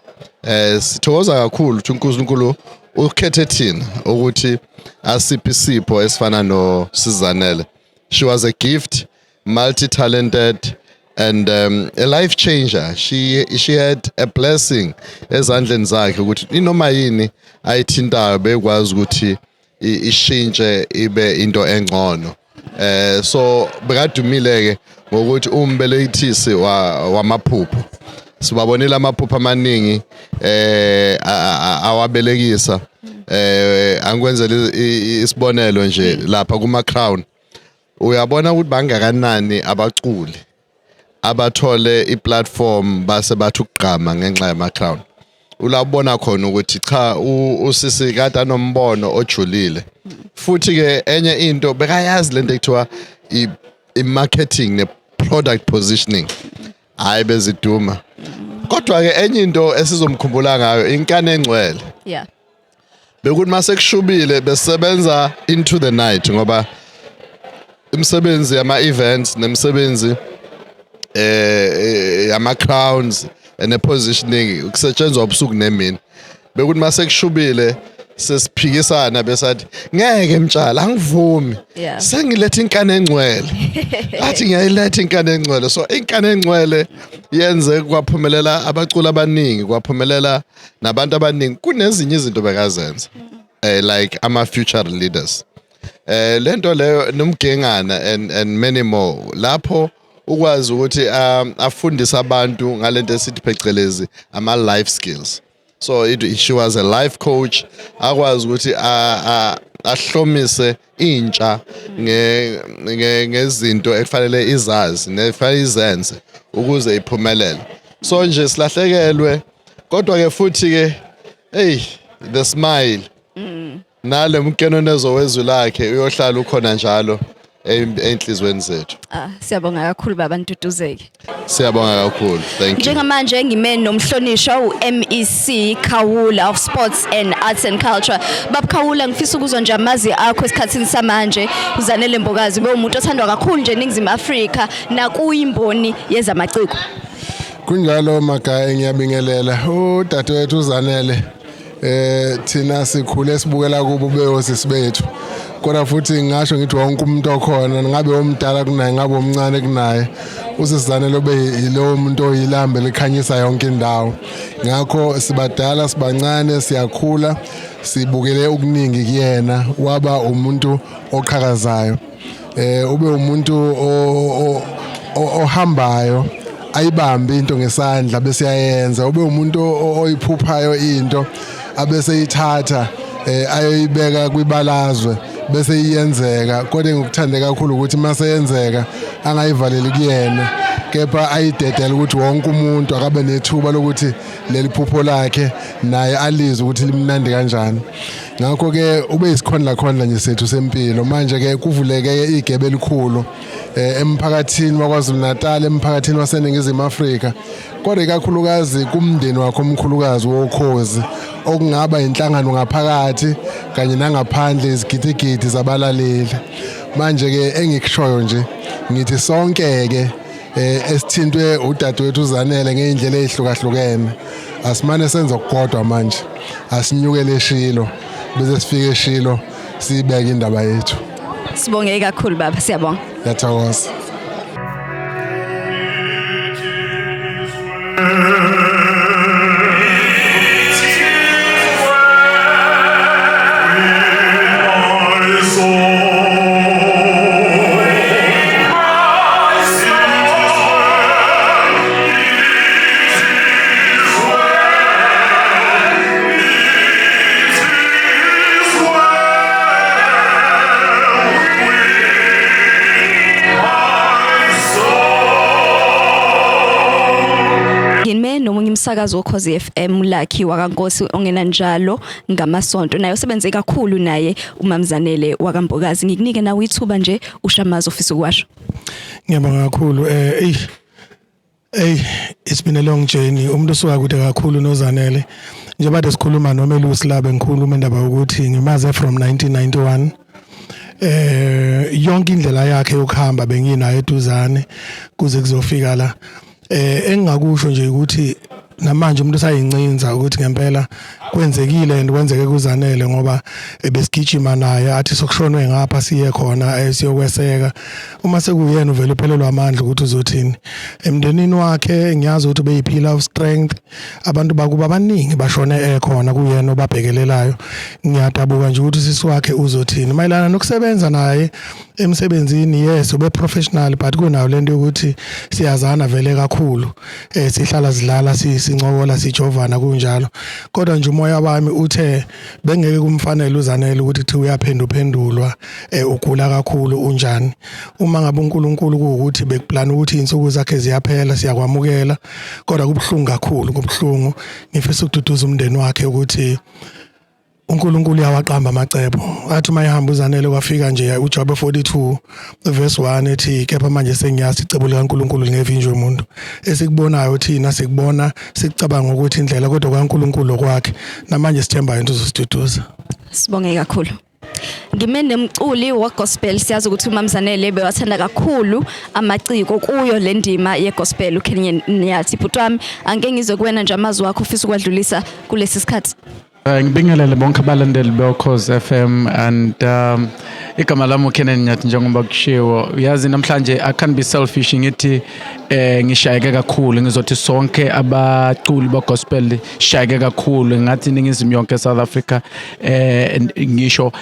Sithokoza kakhulu ukuthi uNkulunkulu ukhethe thina ukuthi asiphe isipho esifana noSizanele. She was a gift, multi-talented, and a life changer. She had a blessing ezandleni zakhe ukuthi inoma yini ayithintayo bekwazi ukuthi ishintshe ibe into engcono. So bekadumile ke ngokuthi umbelethisi wamaphupho. Sibabonile amaphupho amaningi awabelekisa. Angikwenzela isibonelo nje lapha kuma Crown. Uyabona ukuthi bangakanani abaculi abathole iplatform base bathi ukugqama ngenxa yama Crown. Ulabona khona ukuthi cha usisi kade anombono ojulile. Futhi ke enye into bekayazi lento ekuthiwa i-marketing ne-product positioning. Hayi beziduma. Kodwa ke enye into esizomkhumbula ngayo inkane engcwele. Yeah. Bekuthi mase kushubile besebenza into the night ngoba imisebenzi yama events nemisebenzi yama crowns and positioning kusetshenzwa ubusuku nemini. Bekuthi mase kushubile sesiphikisana besathi ngeke Mtshali angivumi sengilethe inkane engcwele. Athi ngiyayiletha inkane engcwele. So inkane engcwele yenze kwaphumelela abaculi abaningi, kwaphumelela nabantu abaningi kunezinye izinto bekazenza like ama future leaders. Lento leyo nomgengana and many more lapho ukwazi ukuthi afundise abantu ngalento esithi phecelezi ama life skills. So she was a life coach. Akwazi ukuthi ahlomise intsha ngezinto ekufanele izazi nefanele izenze ukuze iphumelele. So nje silahlekelwe kodwa ke futhi ke the smile nale mkeno nezowezwe lakhe uyohlala ukhona njalo enhlizweni zethu. Siyabonga kakhulu baba Ntutuzeke. Siyabonga kakhulu. Thank you. Njengamanje ngimene nomhlonishwa uMEC Khawula of Sports and Arts and Culture. Baba Khawula ngifisa ukuzwa nje amazi akho esikhatsini samanje uZanele Mbokazi ube umuntu othandwa kakhulu nje eNingizimu Afrika nakuyimboni yezamaciko. Kunjalo Magaya ngiyabingelela udadewethu uZanele thina sikhule sibukela kubo beyosisi bethu. Kodwa futhi ngisho ngithi wonke umuntu okhona ngabe omdala kunaye ngabe omncane kunaye usizanele obe yilowo muntu oyilambe likhanyisa yonke indawo. Ngakho sibadala sibancane siyakhula sibukele okuningi kuyena waba umuntu oqhakazayo. Ube umuntu ohambayo ayibambe into ngesandla bese yayenza. Ube umuntu oyiphuphayo into abese yithatha ayoyibeka kwibalazwe bese iyenzeka. Kodwa ngikuthande kakhulu ukuthi mase yenzeka angayivaleli kuyena kepha ayidedela ukuthi wonke umuntu akabe nethuba lokuthi leli phupho lakhe naye alizwe ukuthi limnandi kanjani. Ngakho ke ube isikhondla khondla nje sethu sempilo. Manje ke kuvuleke igebe elikhulu emphakathini waKwaZulu Natal, emphakathini waseNingizimu Afrika, kodwa ikakhulukazi kumndeni wakho omkhulukazi woKhozi okungaba inhlangano ngaphakathi kanye nangaphandle izigidigidi zabalaleli. Manje ke engikushoyo nje ngithi sonke ke esithintwe udadewethu uZanele ngeindlela ezihlukahlukene asimane senza ukugodwa manje asinyukele eShilo bese sifike eShilo sibeke indaba yethu. Sibonge kakhulu baba, siyabonga. Yathokoza. Umsakazo woKhozi FM Lucky wakaNkosi ongena njalo ngamasonto naye usebenze kakhulu naye uMamZanele wakaMbokazi. Ngikunike nawe ithuba nje ushamaza ofisa ukwasho. Ngiyabonga kakhulu it's been a long journey. Umuntu osuka kude kakhulu noZanele njengoba sikhuluma noMelusi Labe ngikhuluma indaba ukuthi ngimaze from 1991. Yonke indlela yakhe yokuhamba benginayo eduzane kuze kuzofika la. Engakusho nje ukuthi namanje umuntu usayincinza ukuthi ngempela kwenzekile and kwenzeke kuZanele ngoba besigijima naye athi sokushonwe ngapha siye khona siyokweseka. Uma sekuyena uvela uphelelwa amandla ukuthi uzothini emndenini wakhe. Ngiyazi ukuthi beyiphila of strength abantu bakuba abaningi bashone ekhona kuyena obabhekelelayo. Ngiyadabuka nje ukuthi sisi wakhe uzothini mayelana nokusebenza naye emsebenzini. Yes ube professional but kunayo lento ukuthi siyazana vele kakhulu sihlala sidlala sincokola sijovana kunjalo. Kodwa nje umoya wami uthe bengeke kumfanele uZanele ukuthi thi uyaphenduphendulwa ugula kakhulu unjani. Uma ngabe uNkulunkulu ukuthi bekuplan ukuthi insuku zakhe ziyaphela siyakwamukela, kodwa kubhlungu kakhulu kubhlungu. Ngifisa ukududuza umndeni wakhe ukuthi uNkulunkulu uyawaqamba amacebo. Athi mayihamba uZanele kwafika nje uJob 42 verse 1 ethi kepha manje sengiyazi icebo likaNkulunkulu lingevinjwe umuntu. Esikubonayo thina sikubona sicabanga ukuthi indlela kodwa kaNkulunkulu kwakhe namanje sithemba into uzosiduduza. Sibonge kakhulu. Ngimene umculi wagospel siyazi ukuthi uMamZanele bewathanda kakhulu amaciko kuyo le ndima yegospel. Ukhenye nyathi bhuti wami angeke ngizwe kuwena nje amazwi wakho ufisa ukwadlulisa kulesi sikhathi. Ngibingelele bonke abalandeli beKhozi FM and igama lami uKenan Nyathi njengoba kushiwo. Uyazi namhlanje I can't be selfish ngithi ngishayeke kakhulu ngizothi sonke abaculi begospel shayeke kakhulu ngathi Ningizimu yonke South Africa ngisho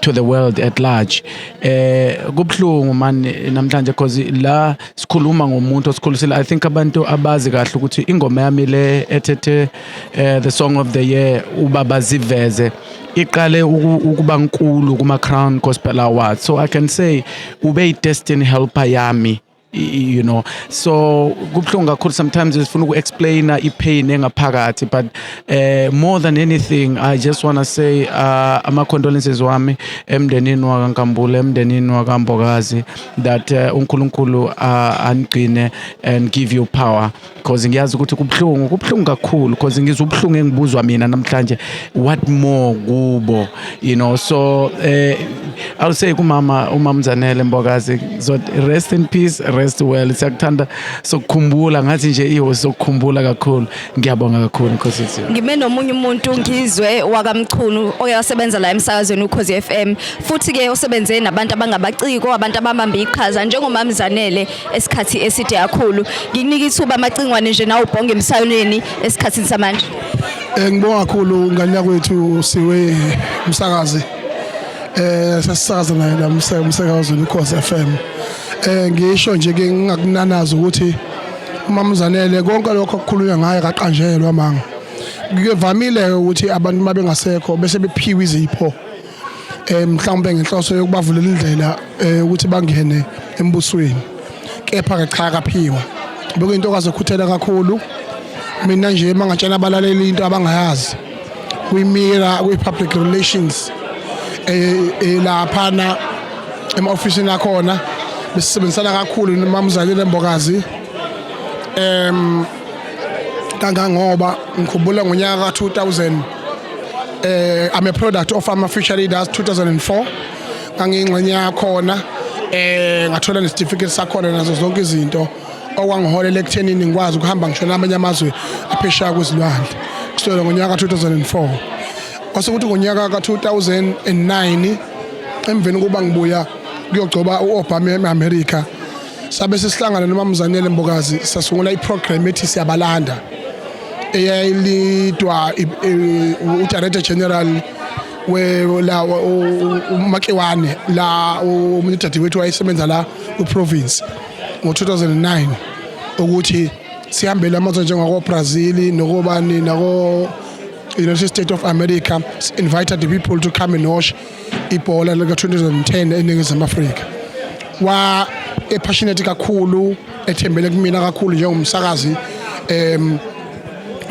to the world at large. Kubhlungu man namhlanje because la sikhuluma ngomuntu osikhulisile. I think abantu abazi kahle ukuthi ingoma yami le ethethe the song of the year ubaba ziveze iqale ukuba nkulu kuma Crown Gospel Awards. So I can say ube destiny helper yami. You know, so kubhlungu kakhulu sometimes sifuna uku-explain ipain engaphakathi, but more than anything I just want to say ama condolences wami emndenini wakaNkambule, emndenini wakaMbokazi, that uNkulunkulu anigcine and give you power, because ngiyazi ukuthi kubhlungu kakhulu, because ngizwe ubhlungu engibuzwa mina namhlanje, what more kubo, you know. So I'll say kumama uMamZanele Mbokazi, so rest in peace, rest well. Siyakuthanda sokukhumbula ngathi nje iwo sokukhumbula kakhulu. Ngiyabonga kakhulu Nkosi Sithibe. Ngime nomunye umuntu ngizwe wakaMchunu oyasebenza la emsakazweni uKhosi FM, futhi ke osebenze nabantu abangabaciko, abantu ababamba iqhaza njengoMamZanele esikhathi eside kakhulu. Ngikunika ithuba amacingwane nje nawo ubhonge emsakazweni esikhathini samanje. Ngibonga kakhulu ngani yakwethu siwe umsakazi. Sasakaza la umsakazweni uKhosi FM. Ngisho nje ke ngingakunanaza ukuthi uMamZanele konke lokho okukhulunywa ngaye kaqanjelwa manga. Ngivamile ukuthi abantu mabengasekho bese bephiwa izipho mhlawumbe ngenhloso yokubavulela indlela ukuthi bangene embusweni, kepha ke cha kaphiwa. Beke into kazokhuthela kakhulu. Mina nje mangatshela abalaleli into abangayazi kuyimira kwi-public relations laphana ema-ofisini akhona besisebenzisana kakhulu noMamZanele Mbokazi. Kangangoba ngikhumbula ngonyaka ka-2000 I'm a product of Farmer Future Leaders 2004 ngangingxenye yakhona ngathola ne-certificate sakhona nazo zonke izinto okwangiholela ekuthenini ngikwazi ukuhamba ngisho namanye amazwe aphesheya kwezilwandle kusukela ngonyaka ka-2004. Kwasekuthi ngonyaka ka-2009 emveni kuba ngibuya kuyogcoba uObama eAmerica, sabe sesihlangana noMamZanele Mbokazi sasungula iprogram ethi siyabalanda eyayilidwa uDirector General la uMakiwane la umnidadi wethu wayesebenza la kuprovince ngo-2009 ukuthi sihambele amazwe njengako Brazil nokobani nako United States of America, invited the people to come and watch ibhola lika 2010 eNingizimu Afrika. Wa passionate kakhulu, ethembele kumina kakhulu njengomsakazi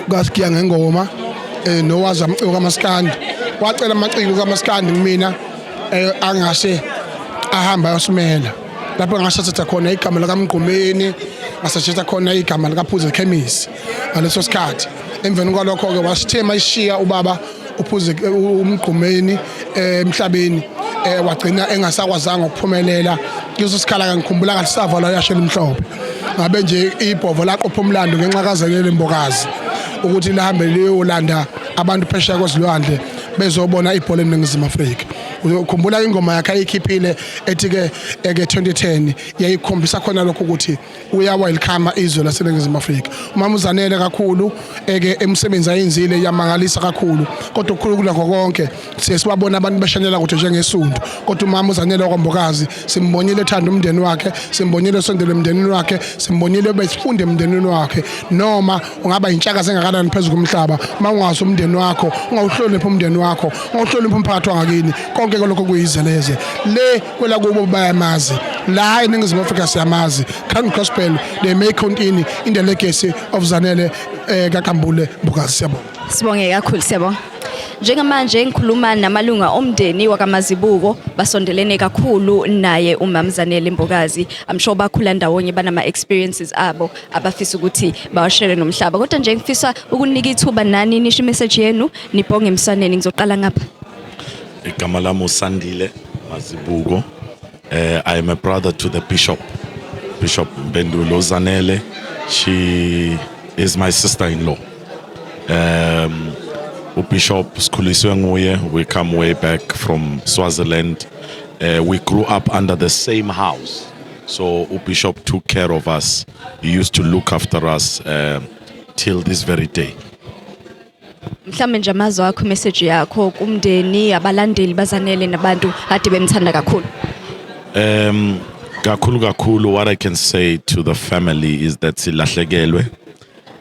ngasikiya ngengoma nowazi amciko kaMaskandi. Wacela amaciko kaMaskandi kumina angase ahamba yosimela. Lapho ngasathatha khona igama lakaMgqumeni, ngasathatha khona igama likaPhuze Chemist ngaleso sikhathi. Emveni kwalokho ke wasithema ishiya ubaba uPhuze uMgqumeni emhlabeni wagcina engasakwazanga ukuphumelela. Kuzo sikhala ngikhumbula ngathi savala yashela imhlophe. Ngabe nje ibhovo laqopha umlando ngenxa kaZanele Mbokazi ukuthi lihambe liyolanda abantu phesheya kwezilwandle bezobona ibhola eNingizimu Afrika. Ukhumbula ingoma yakhe ayikhiphile ethi ke 2010 yayikhombisa khona lokho ukuthi uya welcome izwe laseNingizimu Afrika. uMamZanele kakhulu emsebenzi ayenzile yamangalisa kakhulu, kodwa ukukhulukula konke siyesibabona abantu beshanela ukuthi njengesundu, kodwa uMamZanele wakwaMbokazi simbonile ethanda umndeni wakhe, simbonile sondele emndenini wakhe, simbonile besifunde emndenini wakhe. Noma ungaba intshaka sengakanani phezulu komhlaba, mawungazi umndeni wakho, ungawuhloniphi umndeni wakho, ungawuhloniphi umphakathi wangakini, konke lokho kuyizeleze le kwela kubo bayamazi la eNingizimu Afrika siyamazi. Crown Gospel, they may continue in the legacy of Zanele kaNkambule Mbokazi. Siyabonga. Sibonge kakhulu, siyabonga. Njengamanje ngikhuluma namalunga omndeni wakaMazibuko basondelene kakhulu naye uMamZanele Mbokazi. I'm sure bakhula ndawonye banama experiences abo abafisa ukuthi bawashare nomhlaba. Kodwa nje ngifisa ukunika ithuba nani nisho message yenu nibonge emsaneni. Ngizoqala ngapha. Igama lami uSandile Mazibuko. I am a brother to the Bishop Mpendulo Zanele. She is my sister-in-law. Bishop sikhuliswe nguye. We come way back from Swaziland. We grew up under the same house. So Bishop took care of us. He used to look after us till this very day. Mhlawumbe nje amazwi akho message yakho kumndeni abalandeli baZanele nabantu ade bemthanda kakhulu. Kakhulu, what I can say to the family is that silahlekelwe.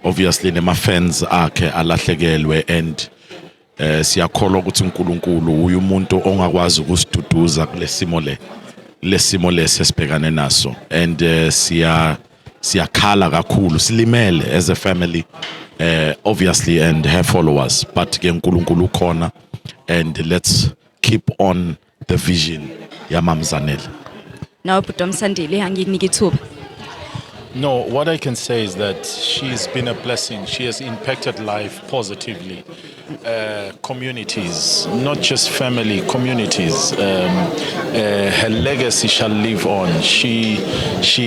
Obviously nema fans akhe alahlekelwe, and siyakholwa ukuthi uNkulunkulu uyumuntu ongakwazi ukusiduduza kulesimo lesesibhekane naso, and siyakhala kakhulu, silimele as a family, obviously, and her followers, but ke uNkulunkulu ukhona, and let's keep on the vision yaMama Zanele. Now Bhuti Msandile angikunike ithuba. No, what I can say is that she's been a blessing. She has impacted life positively. Communities, not just family, communities. Her legacy shall live on. She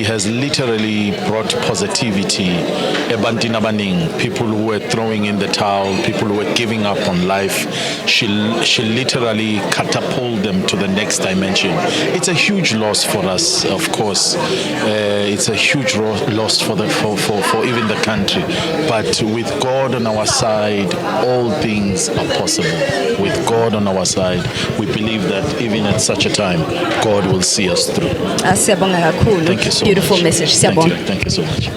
has literally brought positivity. People who were throwing in the towel, people who were giving up on life. She literally catapulted them to the next dimension. It's a huge loss for us, of course. It's a huge loss for even the country. But with God on our side, all things are possible. With God on our side, we believe that even at such a time, God will see us through. Thank you so Beautiful much. message. Thank you so much.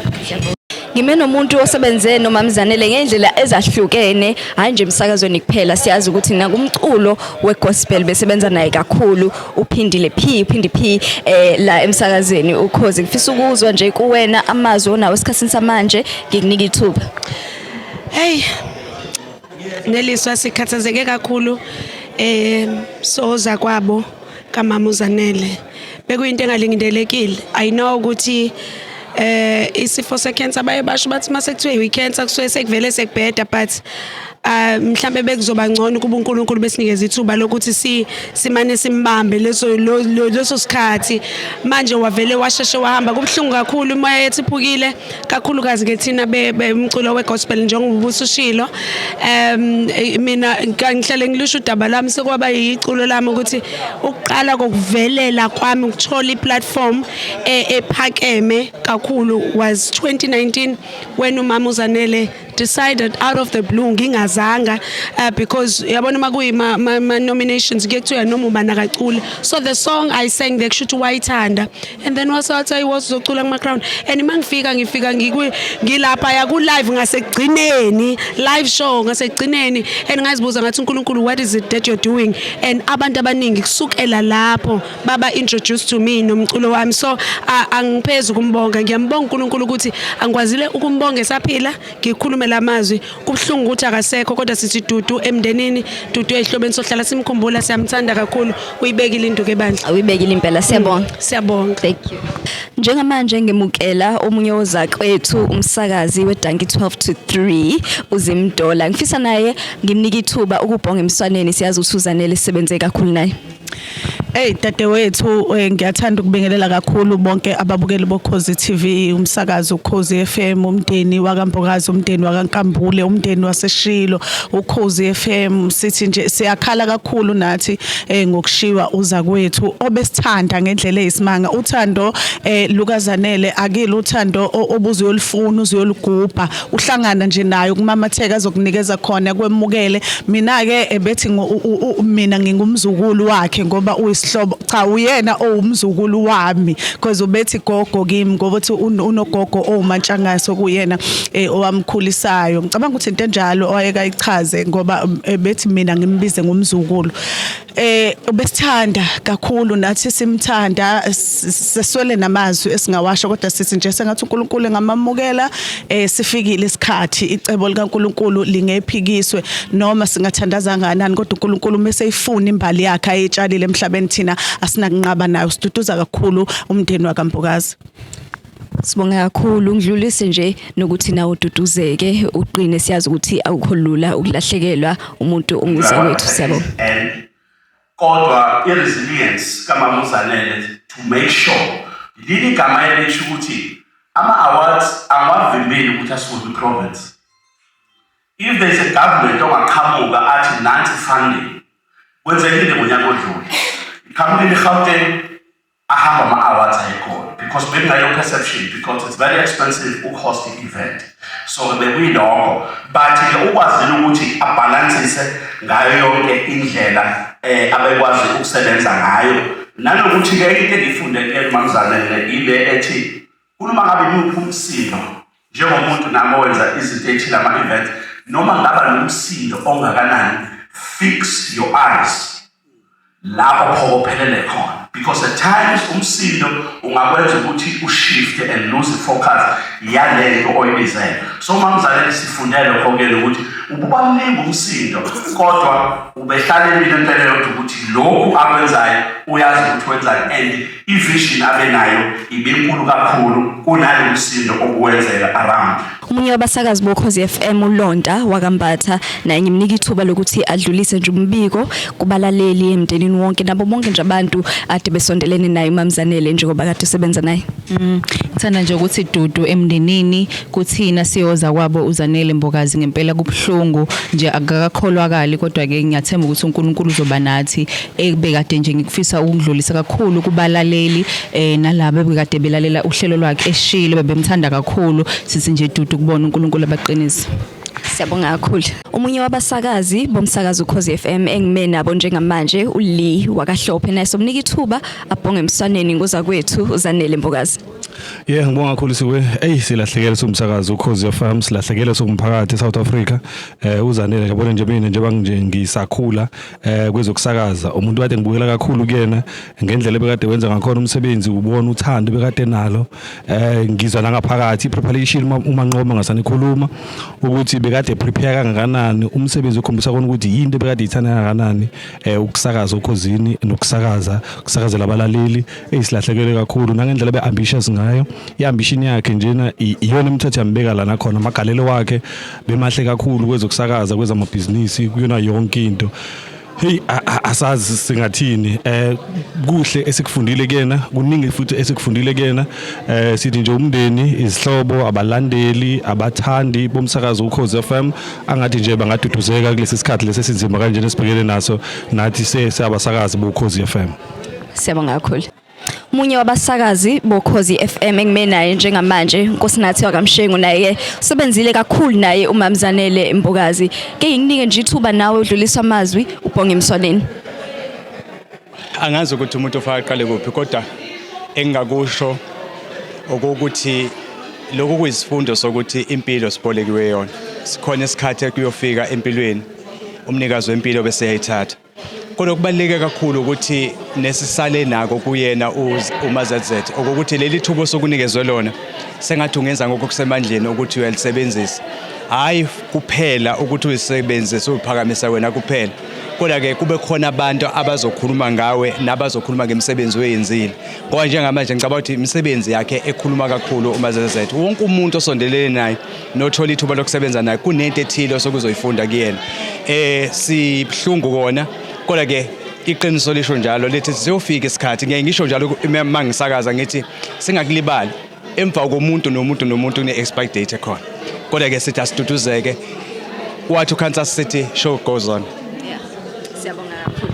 Ngimena umuntu osebenze noMama Zanele ngendlela ezahlukene, hayi nje emsakazweni kuphela. Siyazi ukuthi nakumculo wegospel besebenza naye kakhulu. Uphindi P la emsakazweni ukhoze. Ngifisa ukuzwa nje kuwena amazwi onawo esikhatsini samanje, ngikunika ithuba. Hey, Neliswa sikhathazeke kakhulu soza kwabo kaMama Zanele. Bekuyinto engalindelekile. I know ukuthi isifo secancer baye basho bathi mase kuthiwe icancer kusuke sekuvele sekubheda, but mhlambe bekuzoba ngcono kuba uNkulunkulu besinikeza ithuba lokuthi simane simbambe leso sikhathi. Manje wavele washeshe wahamba, kubhlungu kakhulu, imoya yethu iphukile kakhulukazi ke thina bemculo wegospel njengoba usushilo. Mina ngihlale ngilusho udaba lami sekwaba yiculo lami ukuthi ukuqala kokuvelela kwami ukuthola iplatform ephakeme kakhulu was 2019 when uMama Zanele decided out of the blue ngingazanga because yabona makuyima nominations ngekuthiwa noma ubana kacula. So the song I sang they should wayithanda, and then wasathi ayizocula kuma crown, and mangifika ngilapha ya ku live ngasekugcineni, live show ngasekugcineni, and ngazibuza ngathi uNkulunkulu, what is it that you're doing? And abantu abaningi kusukela lapho baba introduced to me nomculo wami. So angiphezulu kumbonga, ngiyambonga uNkulunkulu ukuthi angikwazile ukumbonga esaphila ngikhulume lamazwi. Kubhlungu ukuthi akasekho, kodwa sithi Dudu emndenini, Dudu ehlobeni sohlala simkhumbula, siyamthanda kakhulu. Uyibekile into ke bandla. Uyibekile impela. Siyabonga. Siyabonga. Thank you. Njengamanje ngemukela omunye wozakwethu umsakazi weDanki 12 to 3 uZimdola. Ngifisa naye ngimnika ithuba ukubhonga emswaneni, siyazi ukuthi uZanele sebenze kakhulu naye. Hey dadewethu, ngiyathanda ukubingelela kakhulu bonke ababukeli boKhozi TV, umsakazo uKhozi FM, umndeni wakaMbokazi, umndeni wakaNkambule, umndeni waseshilo, uKhozi FM. Sithi nje siyakhala kakhulu nathi ngokushiwa uzakwethu obesithanda ngendlela eyisimanga. Uthando lukaZanele akile uthando obuzo yolifuna uzuyolugubha, uhlangana nje nayo kumamatheka azokunikeza khona kwemukele. Mina ke bethi mina ngingumzukulu wakhe ngoba uyisihlobo, cha uyena owumzukulu wami, because ubethi gogo kimi ngoba uthi unogogo owumantshangaso kuyena owamkhulisayo. Ngicabanga ukuthi into enjalo owayeka ichaze ngoba bethi mina ngimbize ngumzukulu. Ubesithanda kakhulu nathi simthanda, seswele namazwi esingawasho, kodwa sithi nje sengathi uNkulunkulu ngamamukela. Sifikile isikhathi icebo likaNkulunkulu lingephikiswe noma singathandaza kanani, kodwa uNkulunkulu mase ifuna imbali yakhe ayitshalile emhlabeni, thina asinakunqaba nayo. Siduduza kakhulu umndeni wakaMbokazi. Sibonga kakhulu, ngidlulise nje nokuthi nawe ududuzeke uqine. Siyazi ukuthi akukho lula ukulahlekelwa umuntu onguzakwethu. Siyabonga. Kodwa iresilience kaMama Zanele to make sure leli igama elisho ukuthi ama-awards angavimbeli ukuthi asifune province. If there is a government ongaqhamuka athi nansi funding, kwenzekile ngonyaka odlule iqhamuke eGauteng ahamba ama-awards ayikhona because bengayo perception, because it's very expensive ukuhost i-event. So bekuyilokho, but ukwazile ukuthi abalansise ngayo yonke indlela abekwazi ukusebenza ngayo. Nanokuthi ke into engifunde kuMama Zanele ile ethi uma ngabe niphi umsindo njengomuntu nami owenza izinto ethile ama-event, noma ngaba nomsindo ongakanani, fix your eyes lapho phokophelele khona, because at times umsindo ungakwenza ukuthi ushift and lose focus yalento oyibizele. So mamzalwane sifundele lokho-ke ukuthi ububaluleke umsindo kodwa ubehlalelile impela yokuthi ukuthi lokhu akwenzayo uyazi ukuthi wenzani and ivision abenayo ibenkulu kakhulu kunalo umsindo okuwenzeka around. Umunye wabasakazi bokhozi FM uLonda wakambatha naye ngimnika ithuba lokuthi adlulise nje umbiko kubalaleli emndenini wonke nabo bonke nje abantu ade besondelene naye uMamzanele njengoba kade usebenza naye. Ngithanda nje ukuthi Dudu emndenini kuthina siyoza kwabo uZanele Mbokazi ngempela kubhlungu nje akakakholwakali kodwa ke ngiyathemba ukuthi uNkulunkulu uzoba nathi ebekade nje ngikufisa ukudlulisa kakhulu kubalaleli nalabo ebekade belalela uhlelo lwakhe eshilo bebemthanda kakhulu sithi nje Dudu kubona uNkulunkulu abaqinisa. Siyabonga kakhulu. Umunye wabasakazi bomsakazo ukhozi FM engime nabo njengamanje uLee wakaHlophe naye somnika ithuba abhonge emswaneni ngoza kwethu uZanele Mbokazi. Ngibonga kakhulu siwe. Silahlekele somsakazo ukhozi FM, silahlekele somphakathi eSouth Africa. uZanele ngibona nje mina njengoba ngisakhula kwezokusakaza umuntu kade ngibukela kakhulu kuyena ngendlela ebekade wenza ngakhona umsebenzi ubona uthando bekade nalo. Ngizwa langaphakathi preparation uma nqoma ngasanikhuluma ukuthi bekade prepare kangakanani umsebenzi ukhombisa kona ukuthi yinto bekade ithanda kangakanani ukusakaza ukhozini nokusakazela abalaleli. Silahlekele kakhulu nangendlela beambitious ngayo iambition yakhe njena iyona imithetho yambeka lana khona amagalelo wakhe bemahle kakhulu kwezokusakaza kwezamabhizinisi kuyona yonke into. Asazi singathini kuhle esikufundile kuyena kuningi futhi esikufundile kuyena sithi nje umndeni izihlobo abalandeli abathandi bomsakazo ukhozi FM angathi nje bangaduduzeka kulesi sikhathi lesi sinzima kanje nesibhekene naso nathi siyabasakazi bokhozi FM. Siyabonga kakhulu. Umunye wabasakazi bokhozi FM engime naye njengamanje Nkosinathi wakamshengu naye usebenzile kakhulu naye uMamzanele Mbokazi. Ke nginike nje ithuba nawe udlulisa amazwi ubhonge emswaneni. Angazi ukuthi umuntu ufaka aqale kuphi kodwa engakusho ukuthi lokho kuyisifundo sokuthi impilo sibolekiwe yona. Sikhona isikhathi kuyofika empilweni umnikazi wempilo bese yayithatha. Kodwa kubaluleke kakhulu ukuthi nesisale nako kuyena uMazazet ukuthi leli thubo sokunikezwe lona sengathi ungenza ngokusemandleni ukuthi uyalisebenzisa hayi kuphela ukuthi uyisebenzise uphakamisa wena kuphela kodwa ke kube khona abantu abazokhuluma ngawe nabazokhuluma ngemisebenzi oyenzile ngoba njengamanje ngicabanga ukuthi imisebenzi yakhe ekhuluma kakhulu uMazazet wonke umuntu osondelene naye nothola ithuba lokusebenza naye kunento ethile sokuzoyifunda kuyena sibhlungu kona kodwa ke iqiniso lisho njalo lethi siyofika isikhathi ngeke ngisho njalo mangisakaza ngithi singakulibali emva komuntu nomuntu une-expire date ekhona kodwa ke sithi asiduduzeke wathi uKansas City show goes on. Siyabonga kakhulu.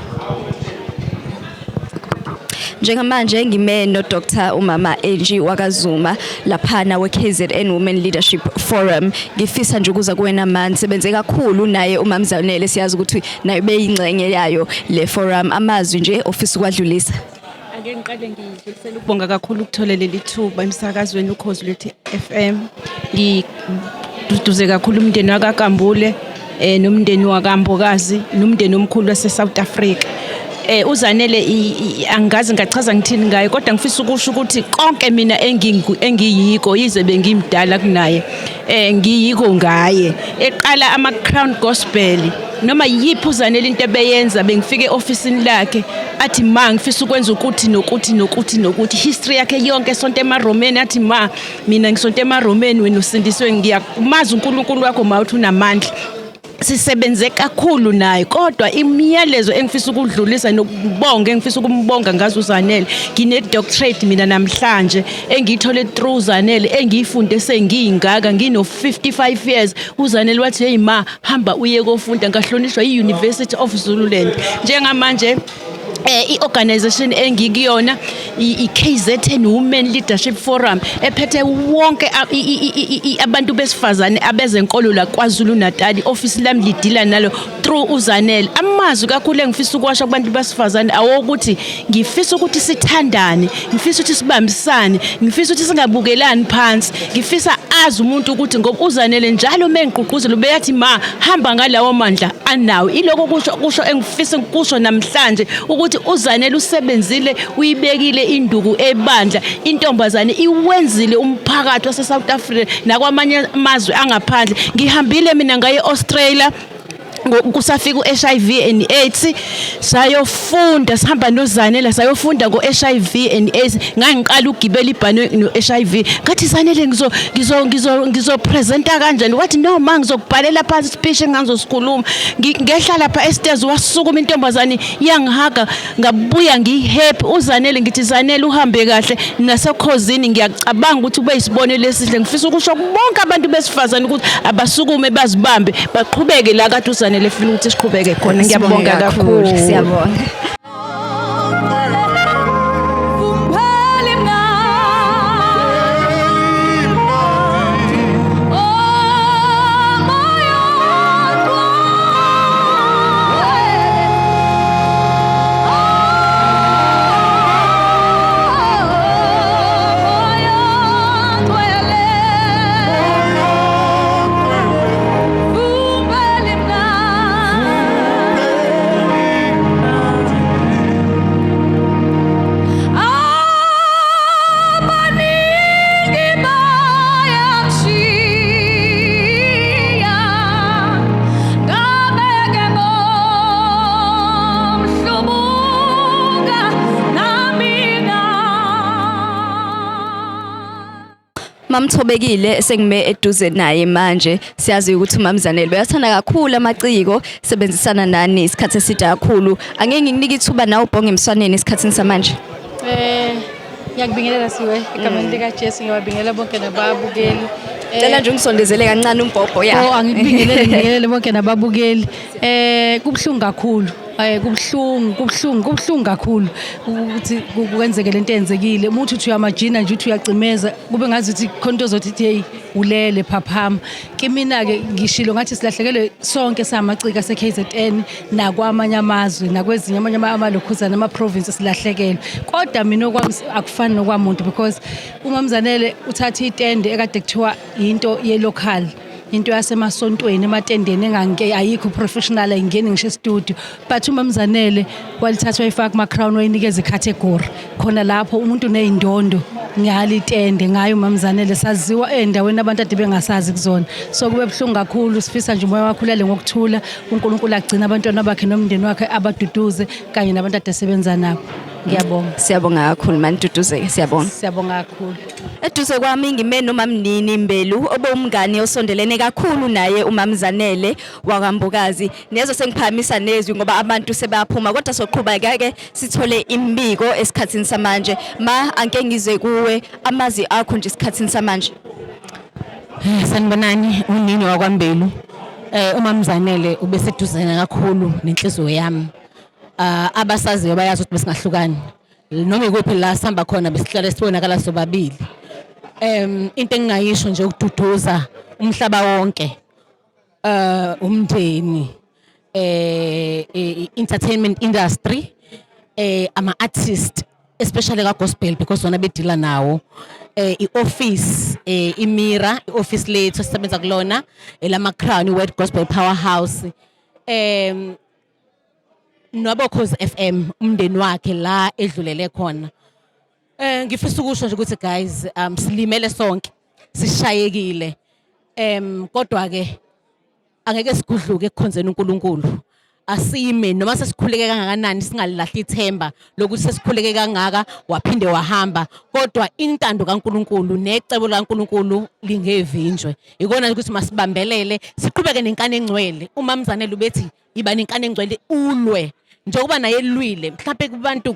Njengamanje ngime no Dr. Umama Angie wakazuma laphana we-KZN Women Leadership Forum. Ngifisa nje ukuza kuwena manje sebenze kakhulu naye uMamzanele siyazi ukuthi naye beyingxenye yayo le forum amazwi nje ofisa ukwadlulisa. Ake ngiqale ngidlulisela ukubonga kakhulu ukuthola leli thuba emsakazweni ukhozi lwethi FM. Ngiduduze kakhulu umndeni wakaKambule nomndeni wakambokazi nomndeni omkhulu wase South Africa. uZanele angazi ngachaza ngithini ngaye kodwa ngifisa ukusho ukuthi konke mina engiyiko yize bengimdala kunaye ngiyiko ngaye eqala ama Crown Gospel noma yiphi uZanele into ebeyenza bengifike officeini lakhe athi ma ngifisa ukwenza ukuthi history yakhe yonke sonke emaromeni athi ma mina ngisonke emaromeni wena usindiswe ngiyamazi uNkulunkulu wakho mawuthi unamandla sisebenze kakhulu naye kodwa imiyalezo engifisa ukudlulisa nokubonga engifisa ukumbonga ngazo uZanele ngine doctorate mina namhlanje engiyithole through uZanele engiyifunde sengiyingaka ngino 55 years uZanele wathi hey ma hamba uye kofunda ngahlonishwa iUniversity of Zululand njengamanje i-organization engikuyona i-KZN Women Leadership Forum ephethe wonke abantu besifazane abezenkolo la KwaZulu Natal office lami lidila nalo through uZanele amazwi kakhulu engifisa ukwasha kubantu besifazane awokuthi ngifisa ukuthi sithandane ngifisa ukuthi sibambisane ngifisa ukuthi singabukelani phansi ngifisa azi umuntu ukuthi ngoba uZanele njalo mengigqugquzela ubeyathi ma hamba ngalawo mandla anawo iloko kusho engifisa ukusho namhlanje ukuthi uZanele usebenzile uyibekile induku ebandla intombazane iwenzile umphakathi wase South Africa nakwamanye amazwe angaphandle ngihambile mina ngaye Australia kusafika uHIV and AIDS sayofunda sihamba noZanele sayofunda ngoHIV and AIDS ngangiqala ukugibela ibhano noHIV ngathi Zanele ngizo presenta kanjani wathi no ma ngizokubhalela phansi speech engizosikhuluma ngehla lapha estairs wasukuma intombazane yangihaga ngabuya ngihappy uZanele ngithi Zanele uhambe kahle nasekhosini ngiyacabanga ukuthi ube isibonelo esihle ngifisa ukusho bonke abantu besifazane ukuthi abasukume bazibambe baqhubeke la kade uZanele lefuna ukuthi siqhubeke khona ngiyabonga kakhulu siyabonga Mamthobekile sengime eduze naye manje siyazi ukuthi uMamZanele bayathanda kakhulu amaciko sebenzisana nani isikhathi eside kakhulu angeke ngikunike ithuba nawe ubhonge emswaneni esikhathini samanje ngiyakubingelela siwe egameni lika Jesu ngiyabingelela bonke nababukeli Cela nje ungisondezele kancane umbhobho yakho ngibingelele bonke nababukeli kubhlungu kakhulu kubhlungu kakhulu ukuthi kwenzeke lento eyenzekile umuntu uthi uyamajina nje uthi uyacimeza kube ngazi ukuthi khonto zothi hey ulele phaphama kimina ke ngishilo ngathi silahlekelwe sonke samacika seKZN nakwamanye amazwe nakwezinye amanye amalokhuzana ama provinces silahlekelwe kodwa mina okwami akufani nokwamuntu because uMamZanele uthatha itende ekade kuthiwa into ye local into yasemasontweni ematendeni engangeke ayikho professional ayingeni ngisho studio but uMamZanele walithathwa ifaka kuma crown wayinikeza icategory khona lapho umuntu nezindondo ngiyali itende ngayo uMamZanele saziwa endaweni abantu ade bengasazi kuzona so kube buhlungu kakhulu sifisa nje umoya wakhulele ngokuthula uNkulunkulu agcina abantwana bakhe nomndeni wakhe abaduduze kanye nabantu ade sebenza nabo ngiyabonga siyabonga kakhulu maniduduzeke siyabonga kakhulu eduze kwami ngime noMamNini Mbelu obomngane osondelene kakhulu naye uMamZanele wakambokazi nezo sengiphamisa nezwi ngoba abantu sebaphuma kodwa soqhubeka ke sithole imbiko esikhathini samanje ma anke ngizwe kuwe amazi akho nje esikhathini samanje sanibonani unini wakwaMbelu uMamZanele ubeseduzana kakhulu nenhliziyo yami abasaziyo bayazi ukuthi besingahlukani noma ikuphi la sihamba khona besihlala sibonakala sobabili into engingayisho nje ukududuza umhlaba wonke umndeni entertainment industry ama artist especially ka gospel because wona bedila nawo ioffice iMira ioffice lethu sisebenza kulona elama Crown Word Gospel Powerhouse noBokhozi FM umndeni wakhe la edlulele khona ngifisa ukusho nje ukuthi guys silimele sonke sishayekile kodwa ke angeke sigudluke ekukhonzeni uNkulunkulu asime noma sesikhuleke kangakanani singalilahli ithemba lokuthi sesikhuleke kangaka waphinde wahamba kodwa intando kaNkulunkulu necebo laNkulunkulu lingevinjwe ikona ukuthi masibambelele siqhubeke nenkani engcwele uMamZanele ubethi iba nenkani engcwele ulwe njengoba naye elwile mhlawumbe kubantu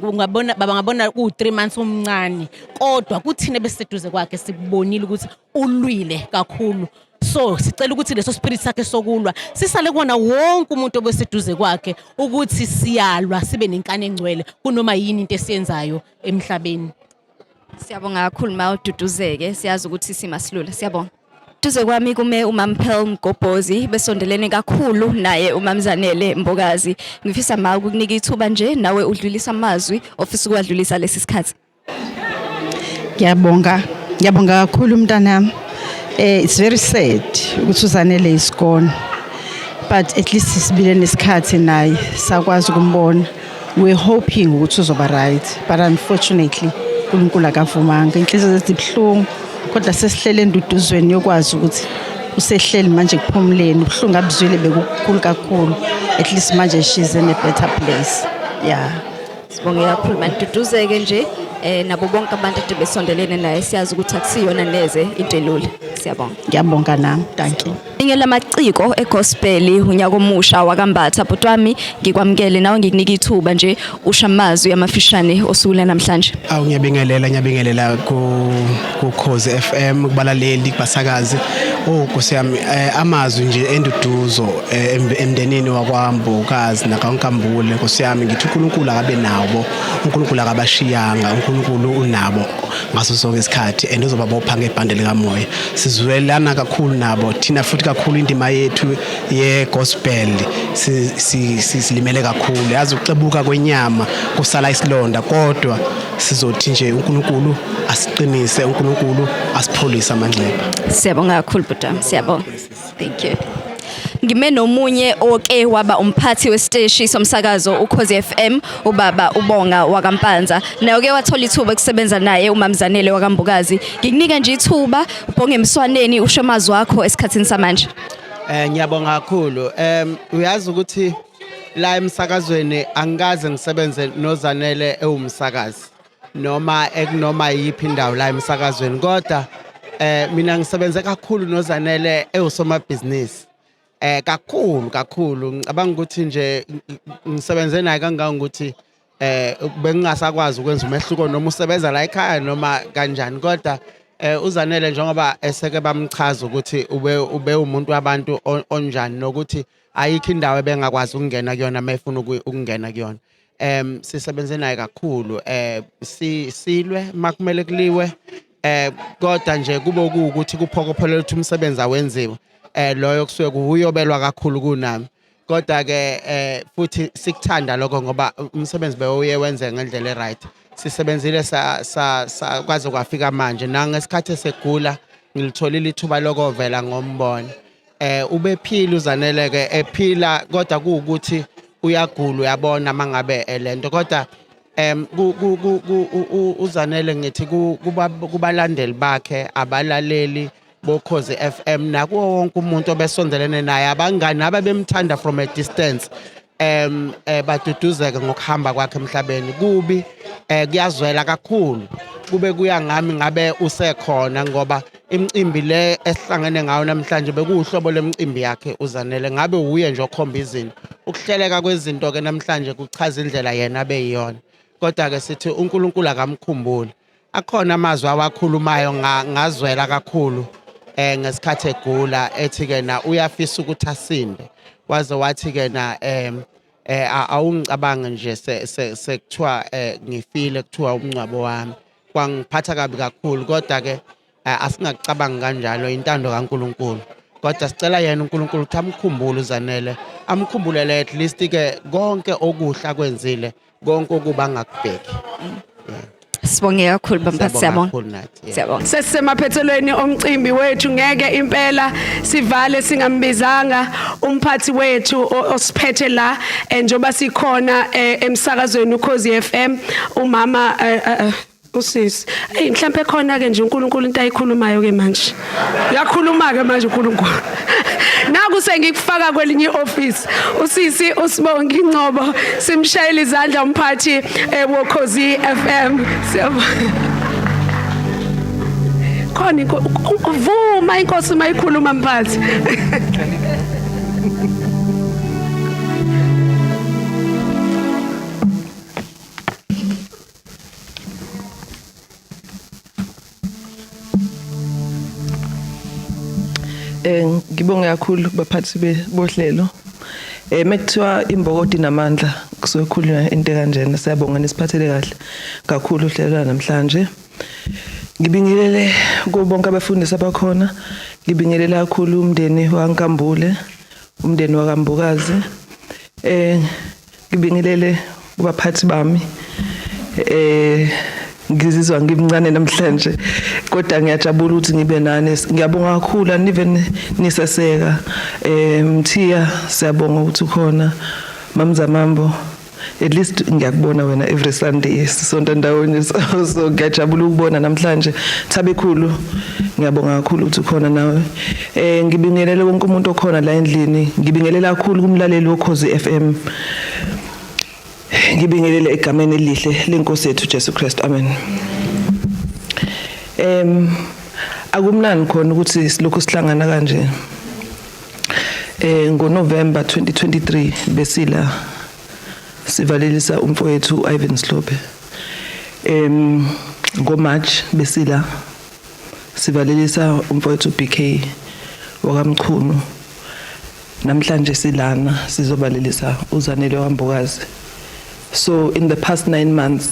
bangabona ku3 months umncane kodwa kuthina beseduze kwakhe sibonile ukuthi ulwile kakhulu so sicela ukuthi leso spirit sakhe sokulwa sisale kona wonke umuntu obeseduze kwakhe ukuthi siyalwa sibe nenkani engcwele kunoma yini into esiyenzayo emhlabeni siyabonga kakhulu mawududuzeke siyazi ukuthi simasilula siyabonga duze kwami kume uMamphel Mgobhozi besondelene kakhulu naye uMamZanele Mbokazi ngifisa ma ukukunika ithuba nje nawe udlulisa amazwi ofisa ukwadlulisa lesi sikhathi ngiyabonga kakhulu mntanami It's very sad ukuthi uZanele is gone. But at least sibile nesikhathi naye sakwazi ukumbona. We're hoping ukuthi uzoba right, but unfortunately uNkulunkulu akavumanga. Inhliziyo zethu ibhlungu kodwa sesihlele enduduzweni yokwazi ukuthi usehleli manje kuphumuleni ubuhlungu abuzwile bekukhulu kakhulu. At least manje she's in a better place. Yeah. Sibonge kakhulu manduduzeke nje nabo bonke abantu ade besondelene naye siyazi ukuthi akusiyona neze into elula. Siyabonga. Ngiyabonga nami. Thank you. Ingela maciko egospel unyaka omusha wakambatha bhuti wami ngikwamkele nawe ngikunika ithuba nje usha amazwi amafishane osukule namhlanje. Ngiyabingelela ku Khosi FM kubalaleli kubasakazi. Nkosi yami amazwi nje enduduzo emndenini wakwaMbokazi nakaNkambule. Nkosi yami ngithi uNkulunkulu akabe nawo, uNkulunkulu akabashiyanga, uNkulunkulu unabo ngaso sonke isikhathi endozoba bophanga ebhande lika moya. Sizwelana kakhulu nabo thina futhi kakhulu indima yethu ye gospel silimele kakhulu yazi uxebuka kwenyama kusala isilonda kodwa sizothi nje uNkulunkulu asiqinise, uNkulunkulu asipholisa amandleba. Siyabonga kakhulu bhuti, siyabonga. Thank you. Ngime nomunye oke waba umphathi westeshi somsakazo uKhosi FM ubaba uBonga wakampanza naye ke wathola ithuba kusebenza naye uMamZanele wakambukazi. Ngikunika nje ithuba ubonge emswaneni ushomazi wakho esikhatsini samanje. Ngiyabonga kakhulu. Uyazi ukuthi la emsakazweni angikaze ngisebenze noZanele ewumsakazi noma ekunoma yipi indawo la emsakazweni kodwa mina ngisebenze kakhulu noZanele ewusomabhizinisi. Kakhulu ngicabanga ukuthi nje ngisebenze naye kangaka ukuthi bengingasakwazi ukwenza umehluko noma usebenza la ekhaya noma kanjani kodwa uZanele njengoba eseke bamchaza ukuthi ube umuntu wabantu onjani nokuthi ayikho indawo ebengakwazi ukungena kuyona mayefuna ukungena kuyona. Sisebenze naye kakhulu silwe makumele kuliwe kodwa nje kube ukuthi kuphokophelele ukuthi umsebenzi awenziwe. Loyo kusuke kuyobelwa kakhulu kunami kodwa ke futhi sikuthanda lokho ngoba umsebenzi bewuye wenze ngendlela eright. Sisebenzile kwaze kwafika manje nangesikhathi esegula ngilitholile ithuba lokovela ngombona. Ubephila uZanele ke ephila kodwa kuukuthi uyagula uyabona mangabe lento kodwa uZanele ngithi kubalandeli bakhe abalaleli boKhosi FM nakuwo wonke umuntu obesondelene naye abangani ababemthanda from a distance baduduzeka ngokuhamba kwakhe emhlabeni kubi kuyazwela kakhulu kube kuya ngami ngabe usekhona ngoba imicimbi le esihlangene ngayo namhlanje bekuhlobo lemicimbi yakhe uZanele ngabe uye nje okhomba izinto ukuhleleka kwezinto ke namhlanje kuchaza indlela yena abeyiyona kodwa ke sithi uNkulunkulu akamkhumbuli akhona amazwi awakhulumayo ngazwela kakhulu ngesikhathi egula ethi ke na uyafisa ukuthi asinde waze wathi ke na awungicabanga nje sekuthiwa ngifile kuthiwa umncwabo wami kwangiphatha kabi kakhulu kodwa ke asingakucabanga kanjalo intando kaNkulunkulu kodwa sicela yena uNkulunkulu ukuthi amkhumbule uZanele amkhumbulele at least ke konke okuhla kwenzile konke okuba ngakubheki. Sibonge kakhulu bamphathi siyabonga. Siyabonga. Sesemaphethelweni omcimbi wethu ngeke impela sivale singambizanga umphathi wethu osiphethe la njoba sikhona emsakazweni uKhosi FM umama usisi. Mhlambe khona ke nje uNkulunkulu into ayikhulumayo ke manje. Uyakhuluma ke manje uNkulunkulu. Naku sengikufaka kwelinye office usisi uSibonga Ingcobo simshayela izandla umphathi woKhosi FM siyabonga. Khona uvuma inkosi mayikhuluma mphathi. Ngibonge kakhulu baphathi bohlelo. Mekuthiwa imbokodi namandla kusuke khulunywa into kanjena siyabonga nesiphathele kahle kakhulu uhlelo namhlanje. Ngibingelele kubonke abafundisi abakhona. Ngibingelela kakhulu umndeni waNkambule, umndeni wakambukazi. Ngibingelele kubaphathi bami ngizizwa ngimncane namhlanje kodwa ngiyajabula ukuthi ngibe nani. Ngiyabonga kakhulu nive nisaseka. Mthiya siyabonga ukuthi ukhona. Mamzamambo, at least ngiyakubona wena every Sunday sisonto ndawonye, so ngiyajabula ukubona namhlanje. Thabekhulu ngiyabonga kakhulu ukuthi ukhona nawe. Ngibingelele wonke umuntu okhona la endlini. Ngibingelela kakhulu kumlaleli woKhozi FM. Ngibingelele egameni elihle lenkosi yethu Jesu Christ. Amen. Akumnandi khona ukuthi silokhu sihlangana kanje. NgoNovember 2023 besila sivalelisa umfowethu Ivan Slophe. NgoMarch besila sivalelisa umfowethu BK wakamchunu. Namhlanje silana sizobalelisa uZanele Wambokazi. So in the past 9 months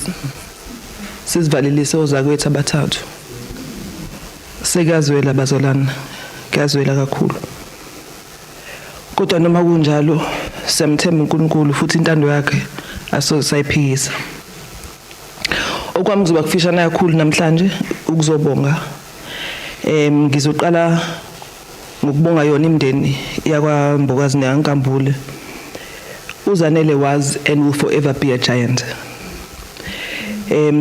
sizivalelise ozakwethu abathathu. Sekazwela bazolana, kazwela kakhulu. Kodwa noma kunjalo siyamthemba uNkulunkulu futhi intando yakhe asozisayiphikisa. Okwami kuzoba kufishana kakhulu namhlanje ukuzobonga. Ngizoqala ngokubonga yona imndeni yakwaMbokazi neyaNkambule. uZanele was and will forever be a giant.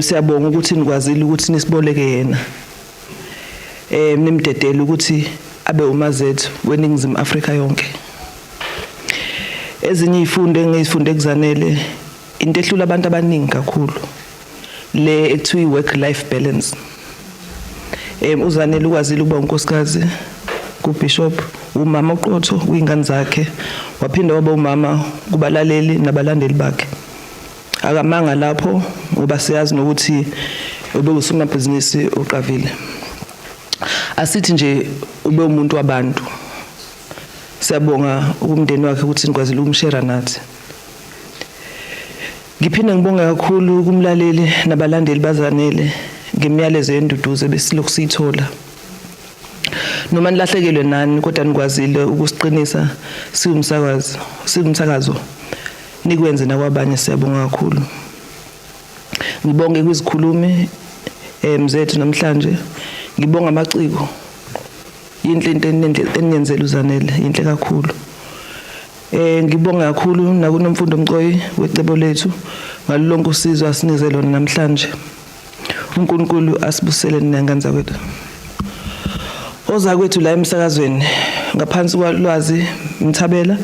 Siyabonga ukuthi nikwazile ukuthi nisiboleke yena. Nimdedele ukuthi abe umazethu weNingizimu Afrika yonke. Ezinye izifundo engizifunde kuZanele into ehlula abantu abaningi kakhulu. Le ekuthiwa work life balance. uZanele ukwazile ukuba unkosikazi kuBishop, umama oqotho uyingane zakhe, waphinda waba umama kubalaleli nabalandeli bakhe. Akamanga lapho ngoba siyazi nokuthi ube usomabhizinisi oqavile. Asithi nje ube umuntu wabantu. Siyabonga umndeni wakhe ukuthi nikwazile ukumshare nathi. Ngiphinde ngibonge kakhulu kumlaleli nabalandeli baZanele ngemiyalezo yenduduzo besilokhu siyithola. Noma nilahlekelwe nani kodwa nikwazile ukusiqinisa siwumsakazo nikwenze nakwabanye. Siyabonga kakhulu. Ngibonge kwizikhulumi zethu namhlanje. Ngibonga amaciko. Yinhle into eniyenzela uZanele, yinhle kakhulu. Ngibonga kakhulu nakuNomfundo Mqoyi wecebo lethu ngalonke usizo asinize lona namhlanje. uNkulunkulu asibusele nengane zakwethu. Ozakwethu la emsakazweni ngaphansi kwalwazi Mthabela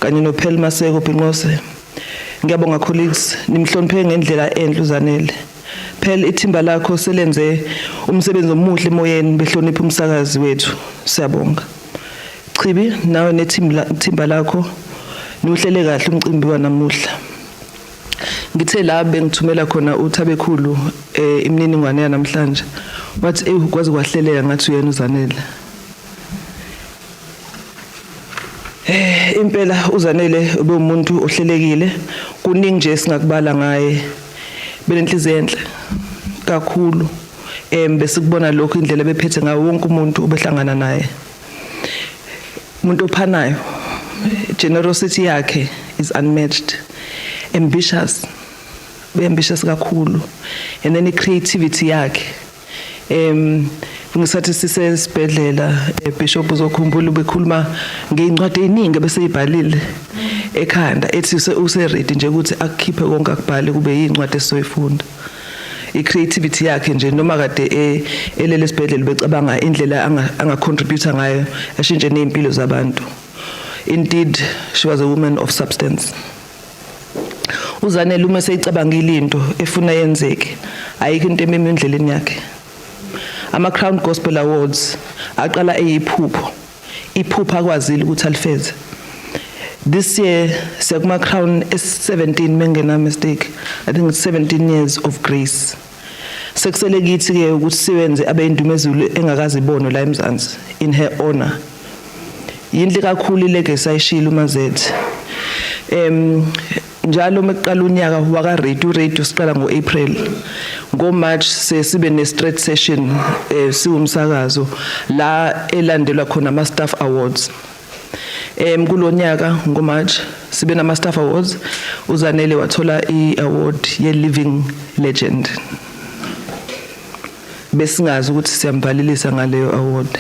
kanye noPhel Maseko Bhinqose. Ngiyabonga colleagues nimhloniphe ngendlela enhle uZanele. Phela ithimba lakho selenze umsebenzi omuhle emoyeni behlonipha umsakazi wethu. Siyabonga. Chibi nawe nethimba lakho niuhlele kahle umcimbi wanamuhla. Ngithe la bengithumela khona uThabekhulu imininingwane yanamhlanje. Wathi ukwazi kwahleleka ngathi uyena uZanele. Impela uZanele ube umuntu ohlelekile. Kuningi nje singakubala ngaye. Benenhliziyo enhle kakhulu. Bese kubona lokho indlela bephethe ngayo wonke umuntu obehlangana naye. Umuntu ophanayo. Generosity yakhe is unmatched. Ambitious kakhulu. And then creativity yakhe. Ngisathi sisesibhedlela Bishop uzokhumbula ubekhuluma ngeincwadi eziningi bese ibhalile ekhanda ethi use ready nje ukuthi akukhiphe konke akubhale kube yincwadi esizoyifunda. I-creativity yakhe nje noma kade elele esibhedlela becabanga indlela anga-contribute ngayo ashintshe neimpilo zabantu. Indeed she was a woman of substance. uZanele uma seyicabangile into efuna yenzeke ayikho into ememe endleleni yakhe. Ama-Crown Gospel Awards aqala eyiphupho. Iphupho akwazile ukuthi alifeze. This year sekuma-Crown S17 mengena mistake. I think it's 17 years of grace. Sekusele kithi ke ukuthi siwenze abeyindumezulu engakazibona la eMzansi in her honor. Yinhle kakhulu ilegacy ayishila uMazethe. Njalo mekuqala unyaka waka-radio siqala ngo-April. NgoMarch sesibe ne-straight session siwumsakazo la elandelwa khona ama-staff awards. Kulonyaka ngoMarch sibe nama-staff awards. uZanele wathola i-award ye-living legend. besingazi ukuthi siyamvalelisa ngaleyo award.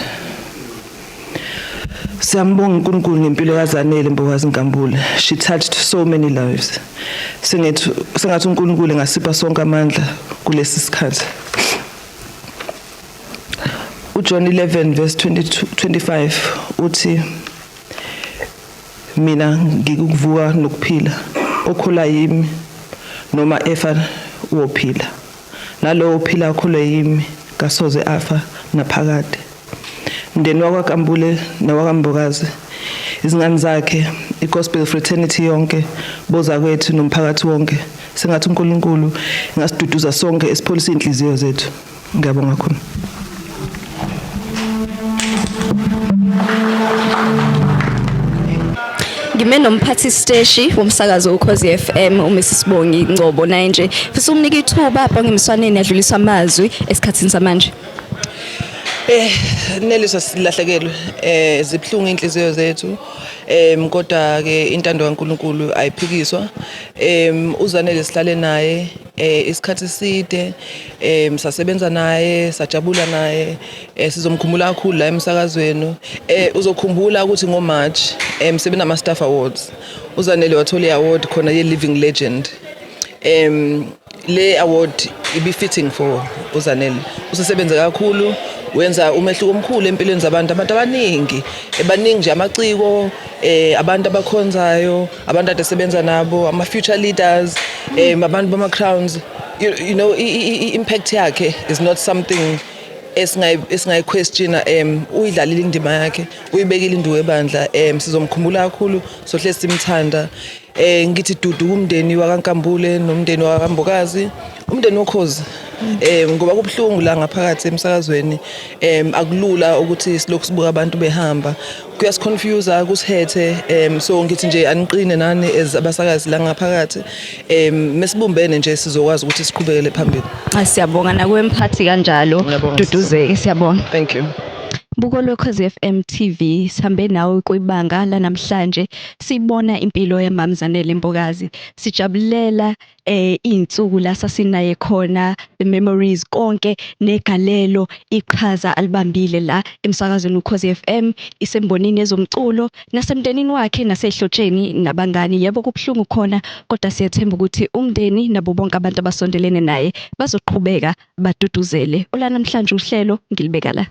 Siyambonga uNkulunkulu ngempilo kaZanele Mbokazi Nkambule. She touched so many lives. Sengathi uNkulunkulu ngasipha sonke amandla kulesi sikhathi. uJohn 11 verse 25 uthi mina ngikuvuka nokuphila okhola yimi noma efa wophila nalowo uphila okhola yimi kasoze afa naphakade. Mndeni wakwaKambule nawakaMbokazi izingane zakhe iGospel Fraternity yonke boza kwethu nomphakathi wonke sengathi uNkulunkulu ngasiduduza sonke esipholisa inhliziyo zethu. Ngiyabonga kakhulu. Ngime nomphathi steshi womsakazo uKhozi FM uMrs Bongi Ngcobo naye nje fisa umnika ithuba abonge emswaneni adlulisa amazwi esikhathini samanje. Neliswa silahlekelwe zibhlungu inhliziyo zethu kodwa ke intando kaNkulunkulu ayiphikiswa. UZanele sihlale naye isikhathi eside sasebenza naye sajabula naye sizomkhumbula kakhulu la emsakazweni. Uzokhumbula ukuthi ngoMarch msebenza ama staff awards uZanele wathola iaward khona ye living legend. Le award ibi fitting for uZanele. Usesebenza kakhulu wenza umehluko omkhulu empilweni zabantu abaningi nje amaciko abantu abakhonzayo abantu adesebenza nabo ama future leaders abantu bama crowns. You know impact yakhe is not something esingayi question uyidlalile indima yakhe uyibekile induku ebandla sizomkhumbula kakhulu sohle simthanda. Ngithi dudu kumndeni wakaNkambule nomndeni wakaMbokazi umndeni woKhozi ngoba kubhlungu la ngaphakathi emsakazweni akulula ukuthi silokhu sibuka abantu behamba kuyasiconfuse kusihethe so ngithi nje aniqine nani abasakazi la ngaphakathi mesibumbene nje sizokwazi ukuthi siqhubekele phambili. Siyabonga nakwemphathi kanjalo Duduzeke siyabonga. Thank you. Buko loKhozi FM TV sihambe nawe kwibanga la namhlanje sibona impilo yaMama Zanele Mbokazi sijabulela insuku la sasinaye khona the memories konke negalelo iqhaza alibambile la emsakazweni uKhozi FM isembonini ezomculo nasemndenini wakhe nasehlotsheni nabangani. Yebo kubhlungu khona kodwa siyethemba ukuthi umndeni nabo bonke abantu abasondelene naye bazoqhubeka baduduzele. Ola namhlanje uhlelo ngilibeka la.